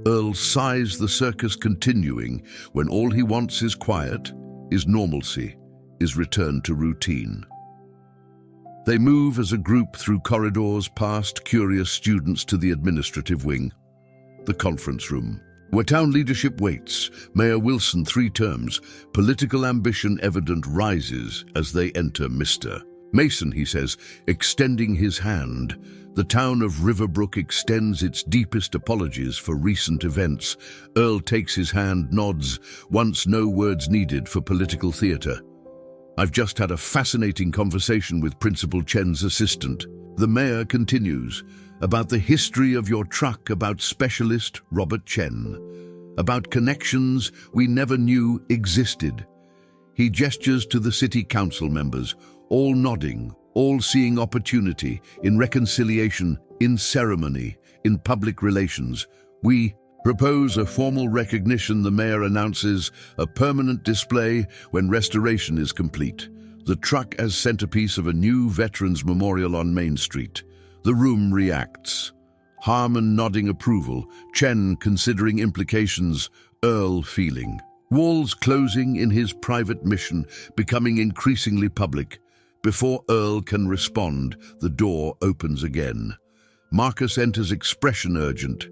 Earl sighs, the circus continuing when all he wants is quiet, is normalcy, is return to routine. They move as a group through corridors, past curious students, to the administrative wing, the conference room, where town leadership waits. Mayor Wilson, 3 terms, political ambition evident, rises as they enter. "Mr. Mason," he says, extending his hand. The town of Riverbrook extends its deepest apologies for recent events. Earl takes his hand, nods, once no words needed for political theater. "I've just had a fascinating conversation with Principal Chen's assistant." The mayor continues, "About the history of your truck, about specialist Robert Chen, about connections we never knew existed." He gestures to the city council members, all nodding, all seeing opportunity in reconciliation, in ceremony, in public relations. "We propose a formal recognition," the mayor announces, "a permanent display when restoration is complete. The truck as centerpiece of a new veterans memorial on Main Street." The room reacts. Harmon nodding approval, Chen considering implications, Earl feeling. Walls closing in his private mission, becoming increasingly public. Before Earl can respond, the door opens again. Marcus enters, expression urgent.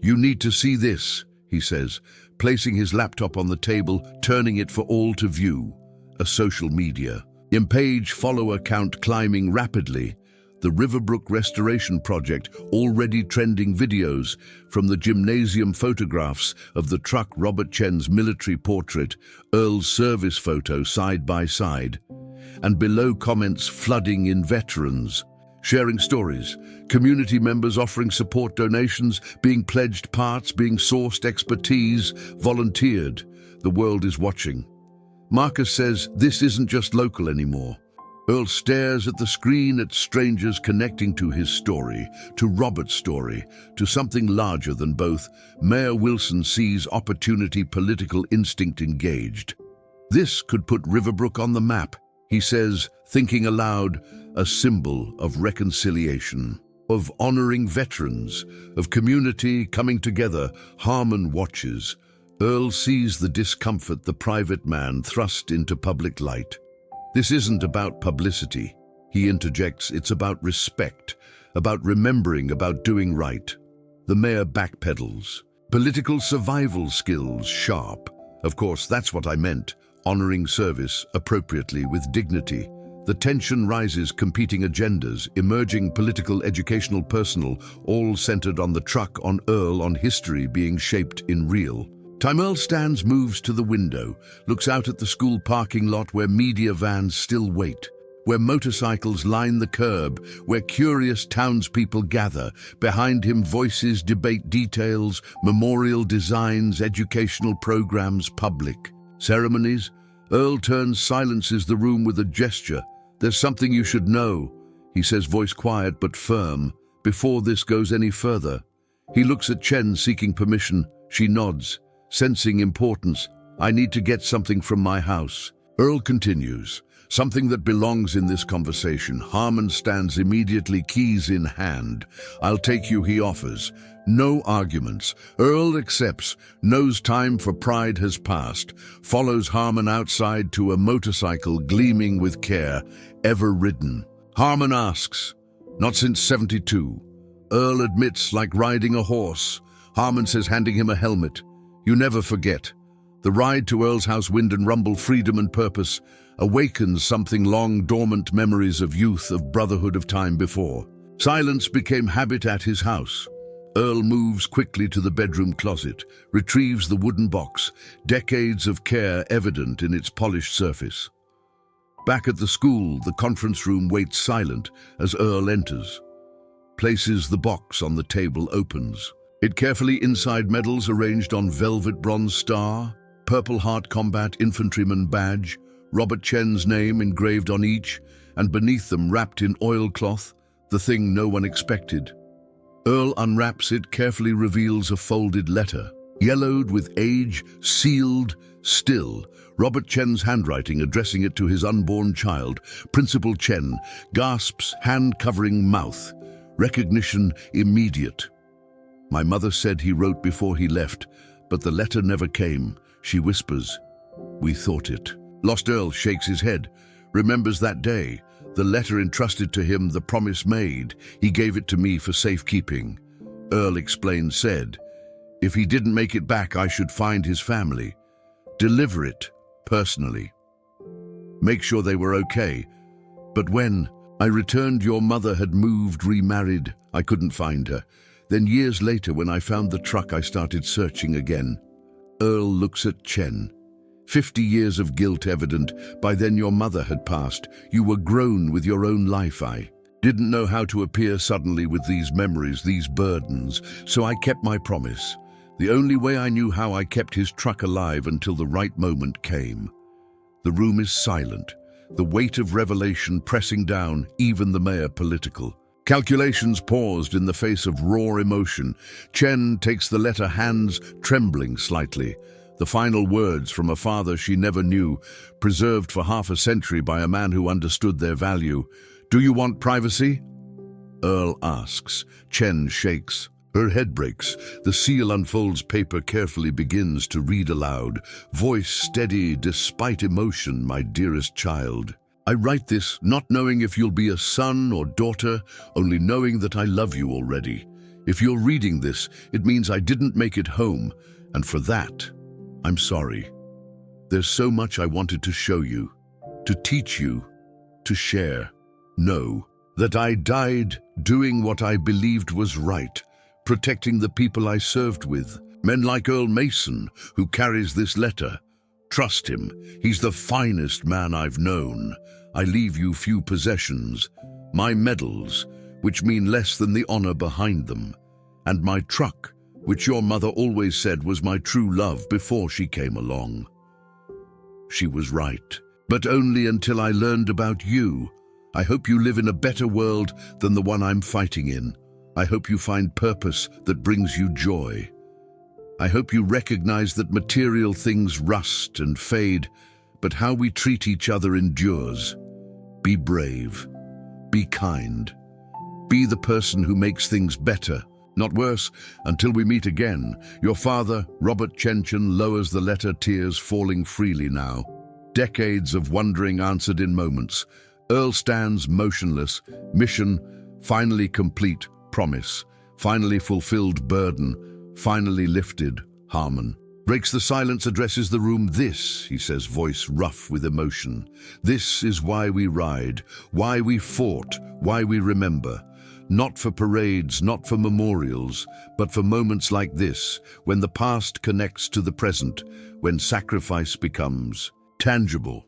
"You need to see this," he says, placing his laptop on the table, turning it for all to view. A social media page follower count climbing rapidly. The Riverbrook Restoration Project, already trending videos, from the gymnasium photographs of the truck, Robert Chen's military portrait, Earl's service photo side by side, and below comments flooding in veterans, sharing stories, community members offering support, donations being pledged, parts being sourced, expertise volunteered. The world is watching. Marcus says this isn't just local anymore. Earl stares at the screen, at strangers connecting to his story, to Robert's story, to something larger than both. Mayor Wilson sees opportunity, political instinct engaged. "This could put Riverbrook on the map," he says, thinking aloud, "a symbol of reconciliation, of honoring veterans, of community coming together." Harmon watches. Earl sees the discomfort, the private man thrust into public light. "This isn't about publicity," he interjects. "It's about respect, about remembering, about doing right." The mayor backpedals. "Political survival skills sharp. Of course, that's what I meant. Honoring service appropriately with dignity." The tension rises, competing agendas, emerging, political, educational, personal, all centered on the truck, on Earl, on history being shaped in real time. Earl stands, moves to the window, looks out at the school parking lot where media vans still wait, where motorcycles line the curb, where curious townspeople gather. Behind him, voices debate details, memorial designs, educational programs, public ceremonies. Earl turns, silences the room with a gesture. "There's something you should know," he says, voice quiet but firm, "before this goes any further." He looks at Chen, seeking permission. She nods. Sensing importance, I need to get something from my house. Earl continues. Something that belongs in this conversation. Harmon stands immediately, keys in hand. I'll take you, he offers. No arguments. Earl accepts, knows time for pride has passed, follows Harmon outside to a motorcycle gleaming with care, ever ridden. Harmon asks, not since 72. Earl admits, like riding a horse. Harmon says, handing him a helmet. You never forget. The ride to Earl's house, wind and rumble, freedom and purpose, awakens something long dormant memories of youth, of brotherhood, of time before. Silence became habit at his house. Earl moves quickly to the bedroom closet, retrieves the wooden box, decades of care evident in its polished surface. Back at the school, the conference room waits silent as Earl enters. Places the box on the table, opens. It carefully inside medals arranged on velvet bronze star, Purple Heart Combat Infantryman badge, Robert Chen's name engraved on each, and beneath them, wrapped in oilcloth, the thing no one expected. Earl unwraps it, carefully reveals a folded letter, yellowed with age, sealed, still. Robert Chen's handwriting addressing it to his unborn child. Principal Chen gasps, hand covering mouth. Recognition immediate. My mother said he wrote before he left, but the letter never came. She whispers, we thought it. Lost Earl shakes his head, remembers that day, the letter entrusted to him, the promise made. He gave it to me for safekeeping. Earl explained, said, if he didn't make it back, I should find his family. Deliver it, personally. Make sure they were okay. But when I returned, your mother had moved, remarried. I couldn't find her. Then years later, when I found the truck, I started searching again. Earl looks at Chen. 50 years of guilt evident. By then your mother had passed. You were grown with your own life. I didn't know how to appear suddenly with these memories, these burdens, so I kept my promise. The only way I knew how, I kept his truck alive until the right moment came. The room is silent, the weight of revelation pressing down, even the mayor political. Calculations paused in the face of raw emotion. Chen takes the letter, hands trembling slightly. The final words from a father she never knew, preserved for half a century by a man who understood their value. Do you want privacy? Earl asks. Chen shakes. Her head breaks. The seal unfolds paper, carefully begins to read aloud. Voice steady despite emotion, my dearest child. I write this not knowing if you'll be a son or daughter, only knowing that I love you already. If you're reading this, it means I didn't make it home, and for that, I'm sorry. There's so much I wanted to show you, to teach you, to share. Know that I died doing what I believed was right, protecting the people I served with. Men like Earl Mason, who carries this letter. Trust him. He's the finest man I've known. I leave you few possessions, my medals, which mean less than the honor behind them, and my truck, which your mother always said was my true love before she came along. She was right, but only until I learned about you. I hope you live in a better world than the one I'm fighting in. I hope you find purpose that brings you joy. I hope you recognize that material things rust and fade, but how we treat each other endures. Be brave. Be kind. Be the person who makes things better, not worse, until we meet again. Your father, Robert Chen, lowers the letter, tears falling freely now. Decades of wondering answered in moments. Earl stands motionless. Mission finally complete. Promise finally fulfilled. Burden finally lifted. Harmon breaks the silence, addresses the room. This, he says, voice rough with emotion. This is why we ride, why we fought, why we remember. Not for parades, not for memorials, but for moments like this, when the past connects to the present, when sacrifice becomes tangible.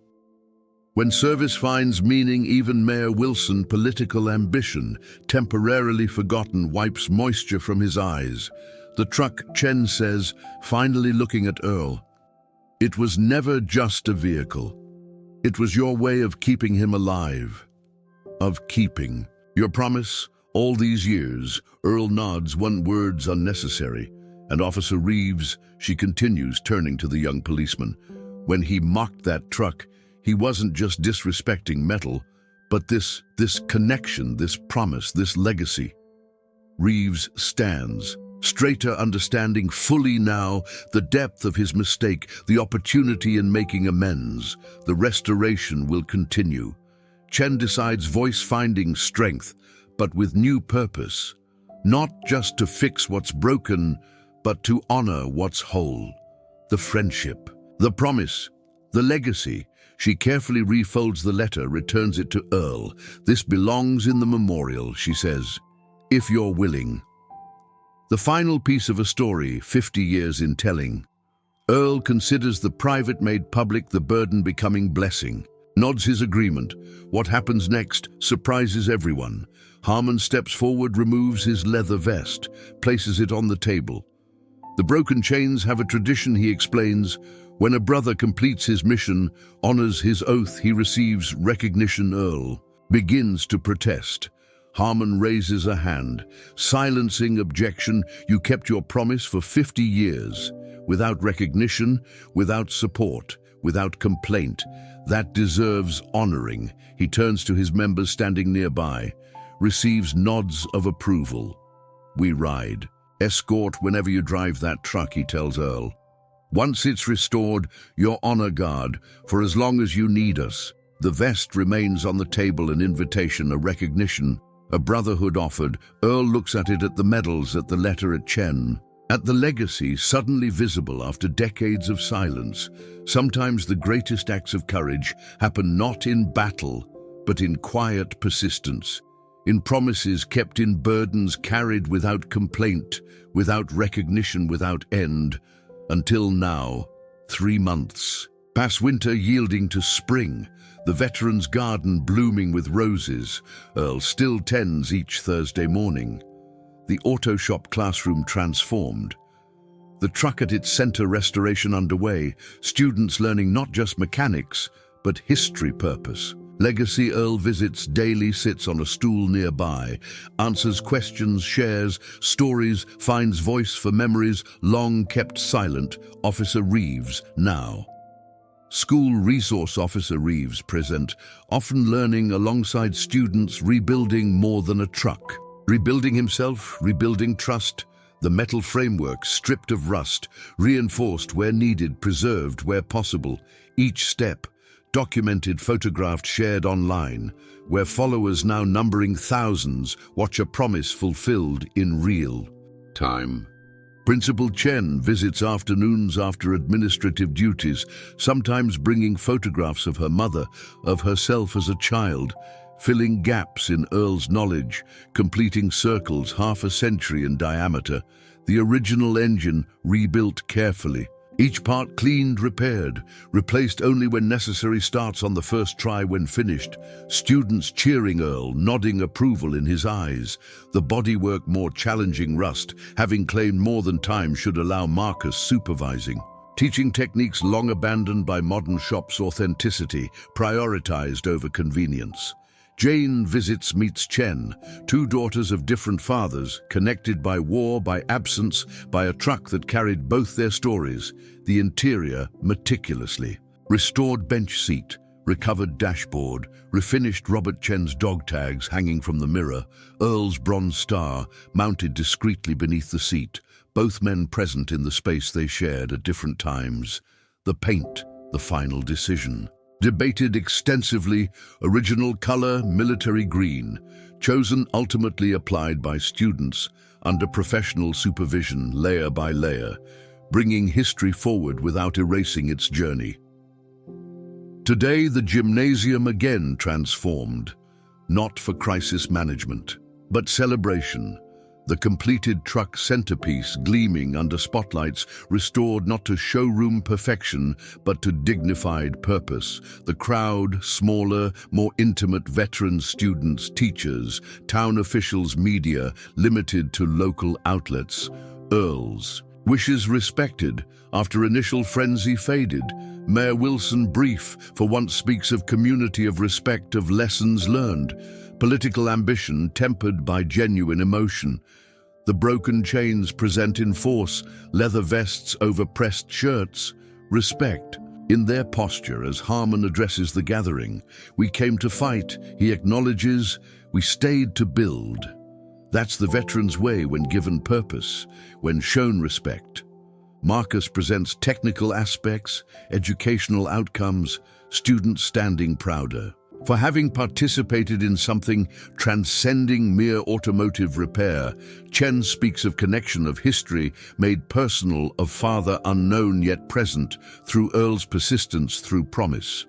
When service finds meaning, even Mayor Wilson, political ambition, temporarily forgotten, wipes moisture from his eyes. The truck, Chen says, finally looking at Earl. It was never just a vehicle. It was your way of keeping him alive. Of keeping. Your promise, all these years. Earl nods, one words unnecessary. And Officer Reeves, she continues, turning to the young policeman. When he mocked that truck, he wasn't just disrespecting metal, but this connection, this promise, this legacy. Reeves stands, straighter, understanding fully now the depth of his mistake, the opportunity in making amends. The restoration will continue. Chen decides voice finding strength, but with new purpose. Not just to fix what's broken, but to honor what's whole. The friendship, the promise, the legacy. She carefully refolds the letter, returns it to Earl. This belongs in the memorial, she says, if you're willing. The final piece of a story, 50 years in telling. Earl considers the private made public, the burden becoming blessing. Nods his agreement. What happens next surprises everyone. Harmon steps forward, removes his leather vest, places it on the table. The broken chains have a tradition, he explains. When a brother completes his mission, honors his oath, he receives recognition. Earl begins to protest. Harmon raises a hand, silencing objection. You kept your promise for 50 years, without recognition, without support, without complaint. That deserves honoring. He turns to his members standing nearby, receives nods of approval. We ride. Escort whenever you drive that truck, he tells Earl. Once it's restored, your honor guard, for as long as you need us. The vest remains on the table, an invitation, a recognition, a brotherhood offered. Earl looks at it, at the medals, at the letter, at Chen, at the legacy suddenly visible after decades of silence. Sometimes the greatest acts of courage happen not in battle, but in quiet persistence, in promises kept, in burdens carried without complaint, without recognition, without end. Until now, 3 months. Pass winter yielding to spring, the veteran's garden blooming with roses. Earl still tends each Thursday morning. The auto shop classroom transformed. The truck at its center, restoration underway. Students learning not just mechanics, but history, purpose. Legacy. Earl visits daily, sits on a stool nearby, answers questions, shares stories, finds voice for memories long kept silent. Officer Reeves now. School Resource Officer Reeves present, often learning alongside students, rebuilding more than a truck. Rebuilding himself, rebuilding trust, the metal framework stripped of rust, reinforced where needed, preserved where possible. Each step documented, photographed, shared online, where followers now numbering thousands watch a promise fulfilled in real time. Principal Chen visits afternoons after administrative duties, sometimes bringing photographs of her mother, of herself as a child, filling gaps in Earl's knowledge, completing circles half a century in diameter, the original engine rebuilt carefully. Each part cleaned, repaired, replaced only when necessary, starts on the first try when finished. Students cheering Earl, nodding approval in his eyes. The bodywork more challenging, rust, having claimed more than time, should allow Marcus supervising. Teaching techniques long abandoned by modern shops, authenticity prioritized over convenience. Jane visits, meets Chen, 2 daughters of different fathers, connected by war, by absence, by a truck that carried both their stories. The interior meticulously. Restored bench seat, recovered dashboard, refinished Robert Chen's dog tags hanging from the mirror, Earl's bronze star mounted discreetly beneath the seat, both men present in the space they shared at different times. The paint, the final decision. Debated extensively, original color, military green, chosen, ultimately applied by students under professional supervision, layer by layer, bringing history forward without erasing its journey. Today, the gymnasium again transformed, not for crisis management, but celebration. The completed truck centerpiece gleaming under spotlights, restored not to showroom perfection, but to dignified purpose. The crowd, smaller, more intimate, veterans, students, teachers, town officials, media, limited to local outlets. Earl's wishes respected, after initial frenzy faded. Mayor Wilson brief, for once speaks of community, of respect, of lessons learned. Political ambition tempered by genuine emotion. The broken chains present in force, leather vests over pressed shirts. Respect. In their posture as Harmon addresses the gathering, "We came to fight," he acknowledges, "we stayed to build." That's the veteran's way when given purpose, when shown respect. Marcus presents technical aspects, educational outcomes, students standing prouder. For having participated in something transcending mere automotive repair, Chen speaks of connection of history made personal, of father unknown yet present, through Earl's persistence, through promise.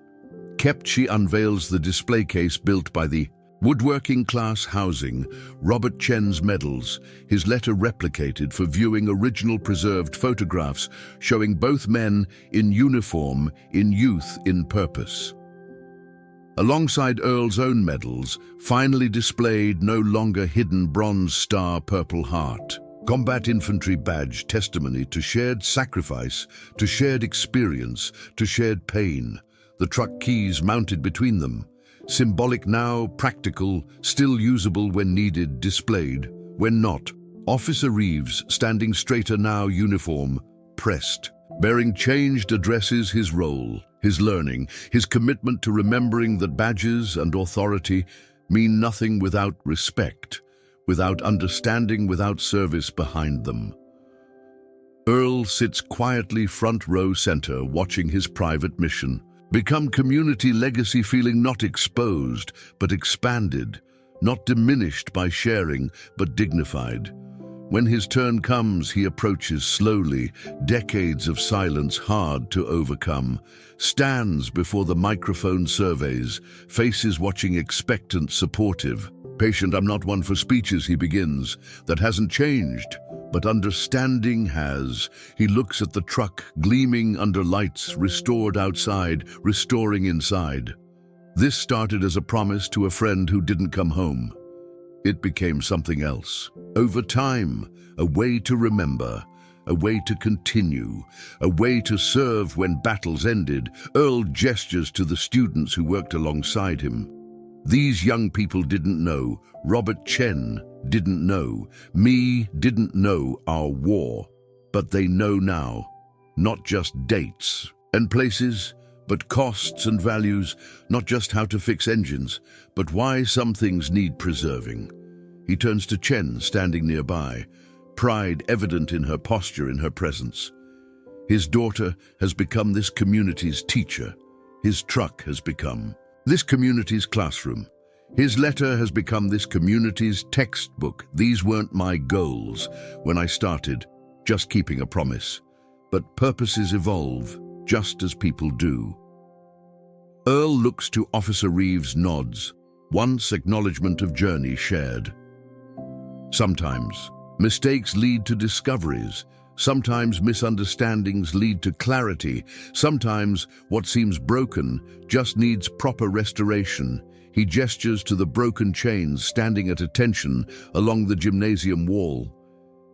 Kept, she unveils the display case built by the woodworking class housing, Robert Chen's medals, his letter replicated for viewing, original preserved photographs showing both men in uniform, in youth, in purpose. Alongside Earl's own medals, finally displayed, no longer hidden, Bronze Star, Purple Heart. Combat Infantry Badge, testimony to shared sacrifice, to shared experience, to shared pain. The truck keys mounted between them. Symbolic now, practical, still usable when needed, displayed, when not. Officer Reeves, standing straighter now, uniform, pressed. Bearing changed addresses, his role, his learning, his commitment to remembering that badges and authority mean nothing without respect, without understanding, without service behind them. Earl sits quietly front row center, watching his private mission become community legacy, feeling not exposed, but expanded, not diminished by sharing, but dignified. When his turn comes, he approaches slowly, decades of silence hard to overcome, stands before the microphone, surveys, faces watching, expectant, supportive. "Patient, I'm not one for speeches," he begins. "That hasn't changed, but understanding has." He looks at the truck, gleaming under lights, restored outside, restoring inside. This started as a promise to a friend who didn't come home. It became something else. Over time, a way to remember, a way to continue, a way to serve when battles ended. Earl gestures to the students who worked alongside him. These young people didn't know, Robert Chen didn't know, me didn't know our war, but they know now. Not just dates and places, but costs and values, not just how to fix engines, but why some things need preserving. He turns to Chen, standing nearby, pride evident in her posture, in her presence. His daughter has become this community's teacher. His truck has become this community's classroom. His letter has become this community's textbook. These weren't my goals when I started, just keeping a promise. But purposes evolve, just as people do. Earl looks to Officer Reeves, nods, once acknowledgement of journey shared. Sometimes mistakes lead to discoveries. Sometimes misunderstandings lead to clarity. Sometimes what seems broken just needs proper restoration. He gestures to the broken chains standing at attention along the gymnasium wall.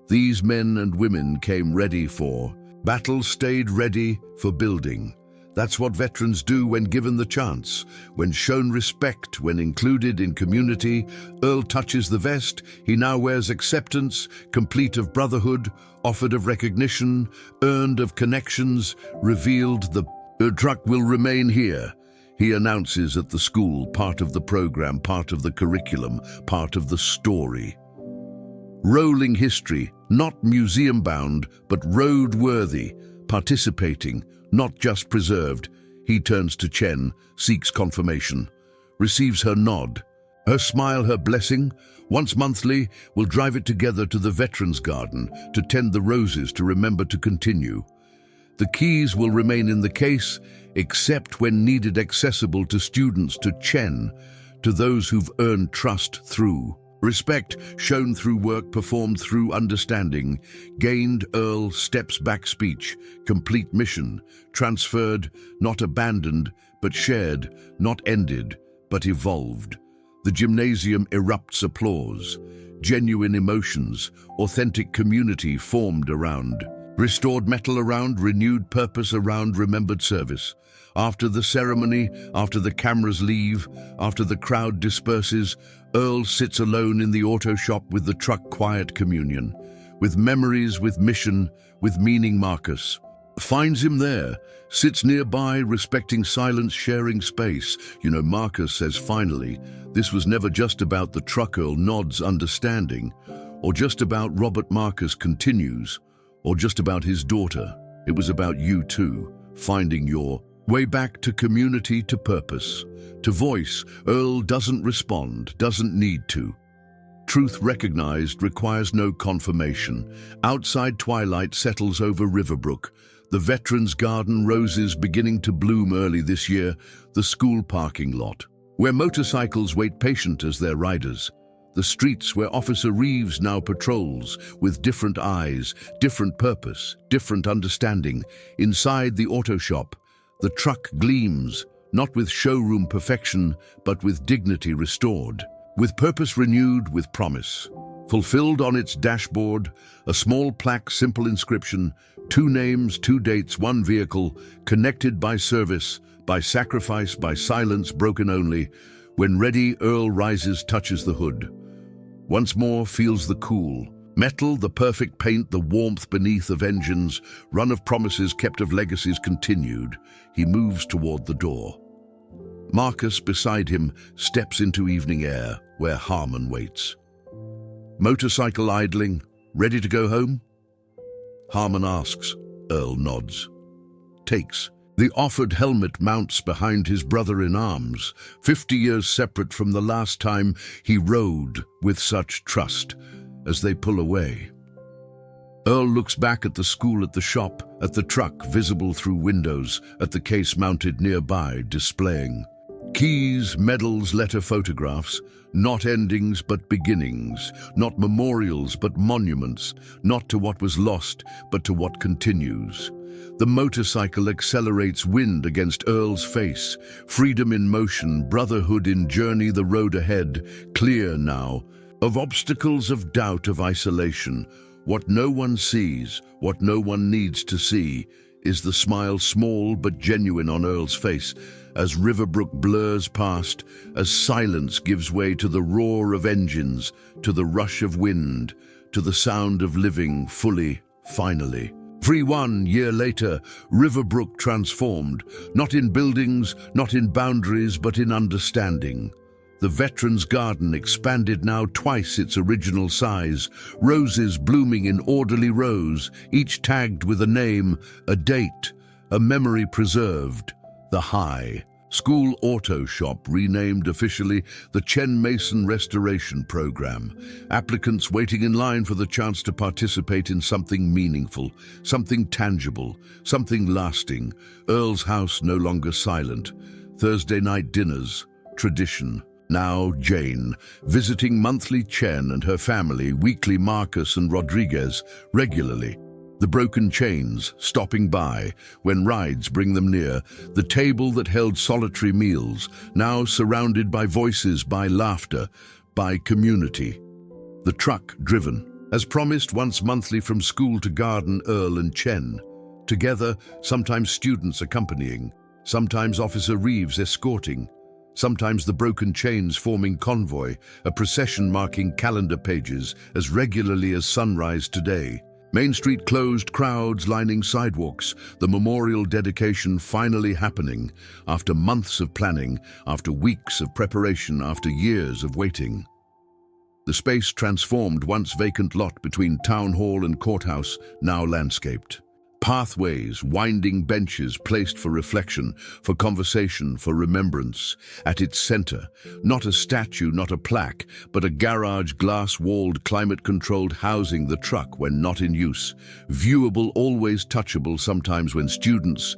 These men and women came ready for battle, stayed ready for building. That's what veterans do when given the chance, when shown respect, when included in community. Earl touches the vest. He now wears acceptance, complete of brotherhood, offered of recognition, earned of connections, revealed. The truck will remain here, he announces, at the school, part of the program, part of the curriculum, part of the story. Rolling history, not museum-bound, but road-worthy, participating, not just preserved. He turns to Chen, seeks confirmation, receives her nod, her smile, her blessing. Once monthly, we'll drive it together to the Veterans Garden, to tend the roses, to remember to continue. The keys will remain in the case, except when needed, accessible to students, to Chen, to those who've earned trust through respect, shown through work, performed through understanding, gained. Earl steps back, speech, complete mission, transferred, not abandoned, but shared, not ended, but evolved. The gymnasium erupts, applause, genuine emotions, authentic community formed around. Restored metal around, renewed purpose around, remembered service. After the ceremony, after the cameras leave, after the crowd disperses, Earl sits alone in the auto shop with the truck quiet communion. With memories, with mission, with meaning. Marcus finds him there, sits nearby, respecting silence, sharing space. Marcus says, finally, this was never just about the truck. Earl nods, understanding. Or just about Robert. Marcus continues. Or just about his daughter. It was about you too, finding your way back to community, to purpose, to voice. Earl doesn't respond, doesn't need to. Truth recognized requires no confirmation. Outside, twilight settles over Riverbrook. The Veterans Garden, roses beginning to bloom early this year. The school parking lot, where motorcycles wait patient as their riders. The streets where Officer Reeves now patrols, with different eyes, different purpose, different understanding. Inside the auto shop, the truck gleams, not with showroom perfection, but with dignity restored. With purpose renewed, with promise. Fulfilled on its dashboard, a small plaque, simple inscription, 2 names, 2 dates, 1 vehicle, connected by service, by sacrifice, by silence, broken only. When ready, Earl rises, touches the hood. Once more feels the cool. Metal, the perfect paint, the warmth beneath of engines, run of promises kept, of legacies continued. He moves toward the door. Marcus, beside him, steps into evening air, where Harmon waits. Motorcycle idling, ready to go home? Harmon asks. Earl nods. Takes. The offered helmet, mounts behind his brother in arms, 50 years separate from the last time he rode with such trust. As they pull away, Earl looks back at the school, at the shop, at the truck visible through windows, at the case mounted nearby, displaying keys, medals, letter, photographs, not endings but beginnings, not memorials but monuments, not to what was lost but to what continues. The motorcycle accelerates, wind against Earl's face, freedom in motion, brotherhood in journey, the road ahead, clear now, of obstacles, of doubt, of isolation. What no one sees, what no one needs to see, is the smile, small but genuine, on Earl's face, as Riverbrook blurs past, as silence gives way to the roar of engines, to the rush of wind, to the sound of living fully, finally. 1 year later, Riverbrook transformed, not in buildings, not in boundaries, but in understanding. The Veterans Garden expanded, now twice its original size, roses blooming in orderly rows, each tagged with a name, a date, a memory preserved. The High School Auto Shop, renamed officially the Chen Mason Restoration Program. Applicants waiting in line for the chance to participate in something meaningful, something tangible, something lasting. Earl's house no longer silent. Thursday night dinners, tradition. Now Jane, visiting monthly Chen and her family, weekly Marcus and Rodriguez, regularly. The broken chains, stopping by, when rides bring them near. The table that held solitary meals, now surrounded by voices, by laughter, by community. The truck driven, as promised, once monthly from school to garden. Earl and Chen. Together, sometimes students accompanying, sometimes Officer Reeves escorting, sometimes the broken chains forming convoy, a procession marking calendar pages as regularly as sunrise today. Main Street closed, crowds lining sidewalks, the memorial dedication finally happening, after months of planning, after weeks of preparation, after years of waiting. The space transformed, once vacant lot between town hall and courthouse, now landscaped. Pathways, winding benches placed for reflection, for conversation, for remembrance. At its center, not a statue, not a plaque, but a garage, glass-walled, climate-controlled housing, the truck when not in use. Viewable, always touchable, sometimes when students.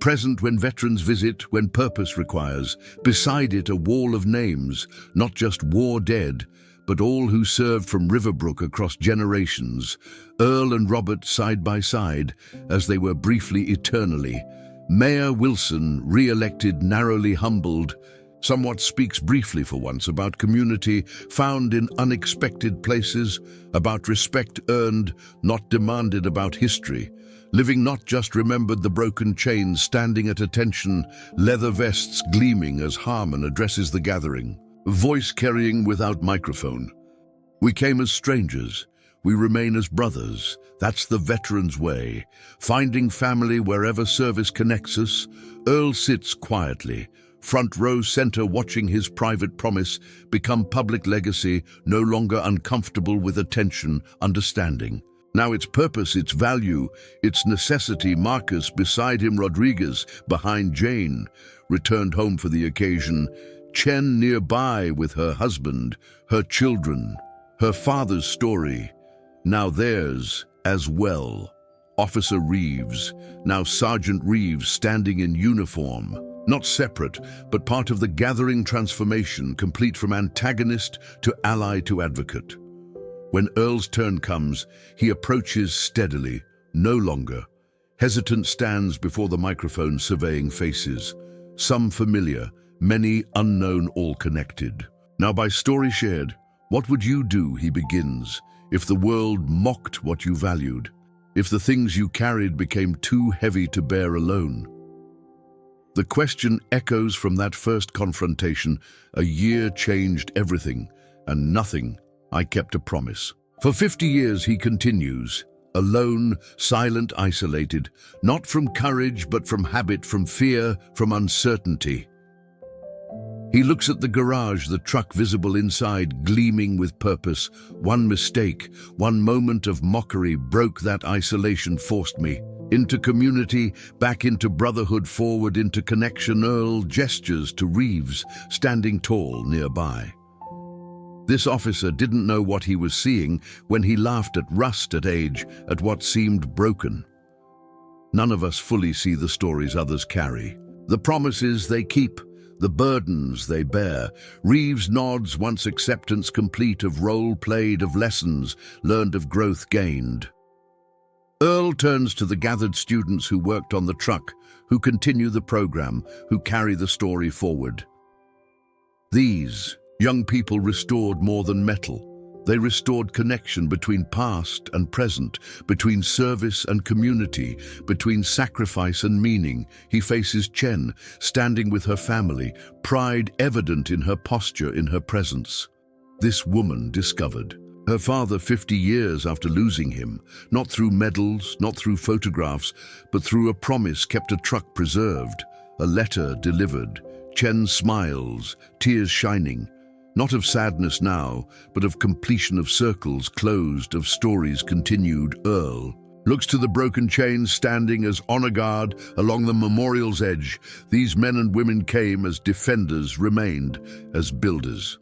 Present when veterans visit, when purpose requires. Beside it, a wall of names, not just war dead, but all who served from Riverbrook across generations. Earl and Robert side by side, as they were briefly, eternally. Mayor Wilson, re-elected, narrowly humbled, somewhat speaks briefly for once about community found in unexpected places, about respect earned, not demanded, about history, Living Not Just remembered the broken chains standing at attention, leather vests gleaming as Harmon addresses the gathering, voice carrying without microphone. We came as strangers. We remain as brothers. That's the veteran's way. Finding family wherever service connects us. Earl sits quietly, front row center, watching his private promise become public legacy, no longer uncomfortable with attention, understanding. Now its purpose, its value, its necessity. Marcus beside him, Rodriguez behind Jane, returned home for the occasion. Chen nearby with her husband, her children, her father's story, now theirs as well. Officer Reeves, now Sergeant Reeves, standing in uniform, not separate, but part of the gathering transformation, complete from antagonist to ally to advocate. When Earl's turn comes, he approaches steadily, no longer. Hesitant stands before the microphone, surveying faces. Some familiar, many unknown, all connected. Now by story shared, what would you do, he begins, if the world mocked what you valued? If the things you carried became too heavy to bear alone? The question echoes from that first confrontation. A year changed everything, and nothing. I kept a promise. For 50 years he continues, alone, silent, isolated, not from courage, but from habit, from fear, from uncertainty. He looks at the garage, the truck visible inside, gleaming with purpose. One mistake, one moment of mockery broke that isolation, forced me into community, back into brotherhood, forward into connection. Earl gestures to Reeves, standing tall nearby. This officer didn't know what he was seeing when he laughed at rust, at age, at what seemed broken. None of us fully see the stories others carry, the promises they keep, the burdens they bear. Reeves nods, once acceptance complete, of role played, of lessons learned, of growth gained. Earl turns to the gathered students who worked on the truck, who continue the program, who carry the story forward. These young people restored more than metal. They restored connection between past and present, between service and community, between sacrifice and meaning. He faces Chen, standing with her family, pride evident in her posture, in her presence. This woman discovered her father 50 years after losing him, not through medals, not through photographs, but through a promise kept, a truck preserved, a letter delivered. Chen smiles, tears shining. Not of sadness now, but of completion, of circles closed, of stories continued. Earl looks to the broken chains standing as honor guard along the memorial's edge. These men and women came as defenders, remained as builders.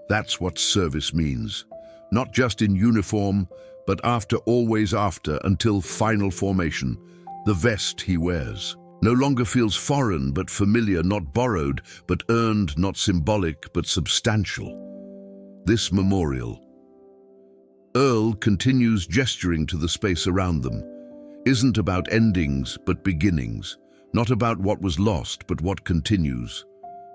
That's what service means. Not just in uniform, but after, always after, until final formation. The vest he wears no longer feels foreign but familiar, not borrowed but earned, not symbolic but substantial. This memorial, Earl continues gesturing to the space around them, isn't about endings but beginnings, not about what was lost but what continues,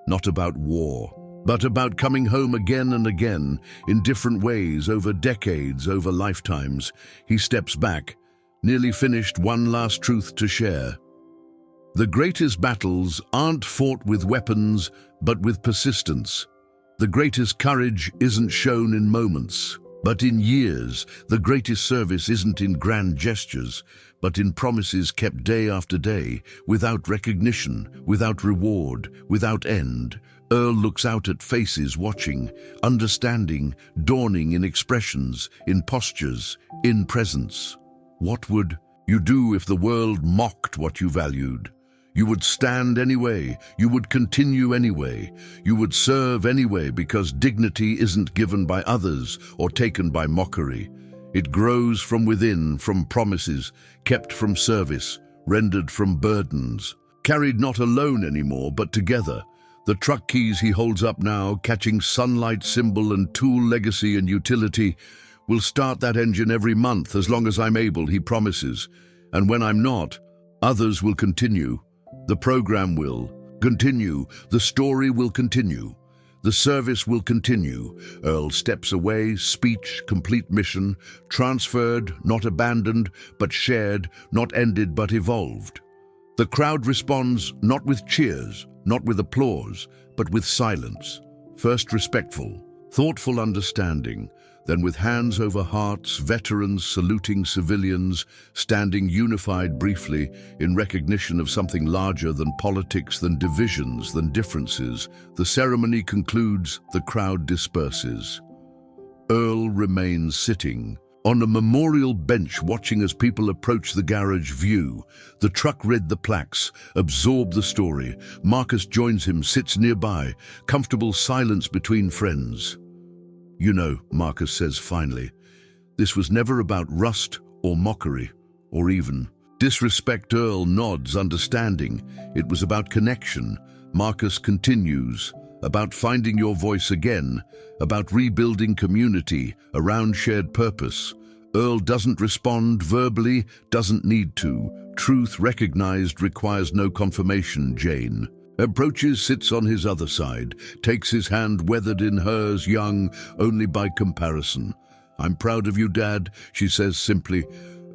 not about war, but about coming home again and again, in different ways, over decades, over lifetimes. He steps back, nearly finished, one last truth to share. The greatest battles aren't fought with weapons, but with persistence. The greatest courage isn't shown in moments, but in years. The greatest service isn't in grand gestures, but in promises kept day after day, without recognition, without reward, without end. Earl looks out at faces, watching, understanding, dawning in expressions, in postures, in presence. What would you do if the world mocked what you valued? You would stand anyway, you would continue anyway, you would serve anyway, because dignity isn't given by others or taken by mockery. It grows from within, from promises, kept from service, rendered from burdens, carried not alone anymore, but together. The truck keys he holds up now, catching sunlight, symbol and tool, legacy and utility. Will start that engine every month, as long as I'm able, he promises. And when I'm not, others will continue. The program will continue. The story will continue. The service will continue. Earl steps away, speech, complete mission, transferred, not abandoned, but shared, not ended, but evolved. The crowd responds not with cheers, not with applause, but with silence. First respectful, thoughtful understanding, then with hands over hearts, veterans saluting civilians, standing unified briefly in recognition of something larger than politics, than divisions, than differences. The ceremony concludes, the crowd disperses. Earl remains sitting on a memorial bench, watching as people approach the garage view. The truck read the plaques, absorbed the story. Marcus joins him, sits nearby, comfortable silence between friends. "You know," Marcus says finally, "this was never about rust or mockery or even disrespect." Earl nods, understanding. "It was about connection." Marcus continues, "About finding your voice again, about rebuilding community around shared purpose." Earl doesn't respond verbally, doesn't need to. Truth recognized requires no confirmation. Jane approaches, sits on his other side, takes his hand weathered in hers, young only by comparison. "I'm proud of you, Dad," she says simply.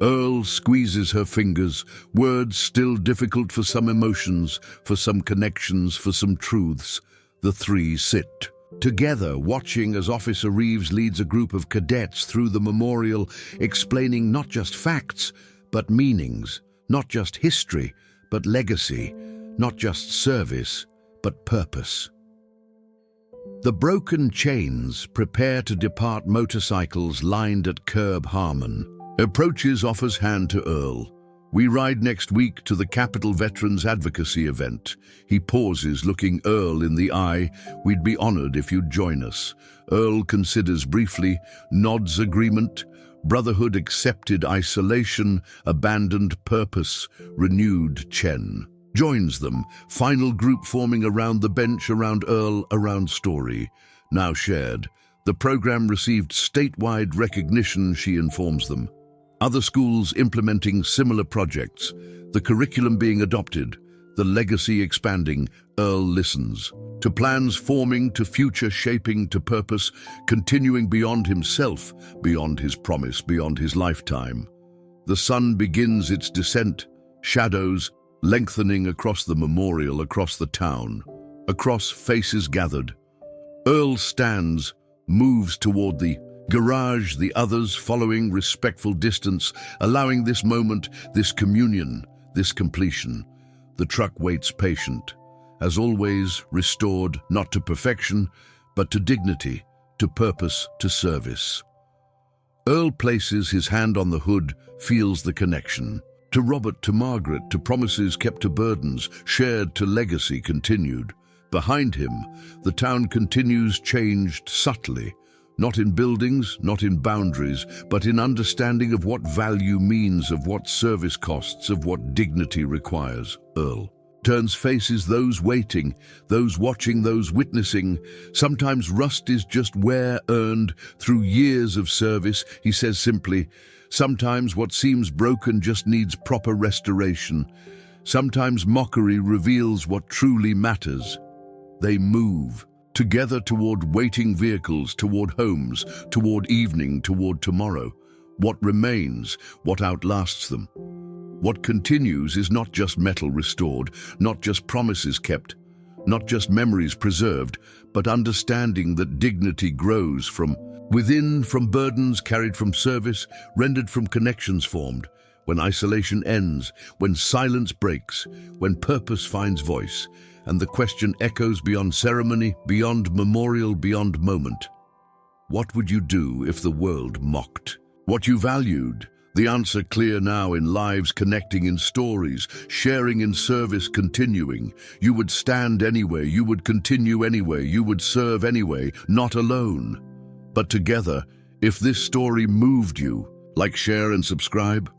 Earl squeezes her fingers, words still difficult for some emotions, for some connections, for some truths. The three sit together, watching as Officer Reeves leads a group of cadets through the memorial, explaining not just facts, but meanings, not just history, but legacy, not just service, but purpose. The broken chains prepare to depart. Motorcycles lined at curb. Harmon approaches, offers hand to Earl. "We ride next week to the Capitol Veterans Advocacy event." He pauses, looking Earl in the eye. "We'd be honored if you'd join us." Earl considers briefly, nods agreement. Brotherhood accepted, isolation abandoned, purpose renewed. Chen joins them, final group forming around the bench, around Earl, around story, now shared. The program received statewide recognition, she informs them. Other schools implementing similar projects, the curriculum being adopted, the legacy expanding. Earl listens to plans forming, to future shaping, to purpose continuing beyond himself, beyond his promise, beyond his lifetime. The sun begins its descent, shadows lengthening across the memorial, across the town, across faces gathered. Earl stands, moves toward the garage, the others following, respectful distance, allowing this moment, this communion, this completion. The truck waits, patient, as always, restored not to perfection, but to dignity, to purpose, to service. Earl places his hand on the hood, feels the connection. To Robert, to Margaret, to promises kept, to burdens shared, to legacy continued. Behind him, the town continues, changed subtly, not in buildings, not in boundaries, but in understanding of what value means, of what service costs, of what dignity requires. Earl turns, faces those waiting, those watching, those witnessing. Sometimes rust is just wear earned through years of service, he says simply. Sometimes what seems broken just needs proper restoration. Sometimes mockery reveals what truly matters. They move together toward waiting vehicles, toward homes, toward evening, toward tomorrow. What remains, what outlasts them. What continues is not just metal restored, not just promises kept, not just memories preserved, but understanding that dignity grows from within, from burdens carried from service, rendered from connections formed. When isolation ends, when silence breaks, when purpose finds voice, and the question echoes beyond ceremony, beyond memorial, beyond moment. What would you do if the world mocked what you valued? The answer clear now, in lives connecting, in stories, sharing, in service continuing. You would stand anyway, you would continue anyway, you would serve anyway, not alone, but together. If this story moved you, like, share, and subscribe.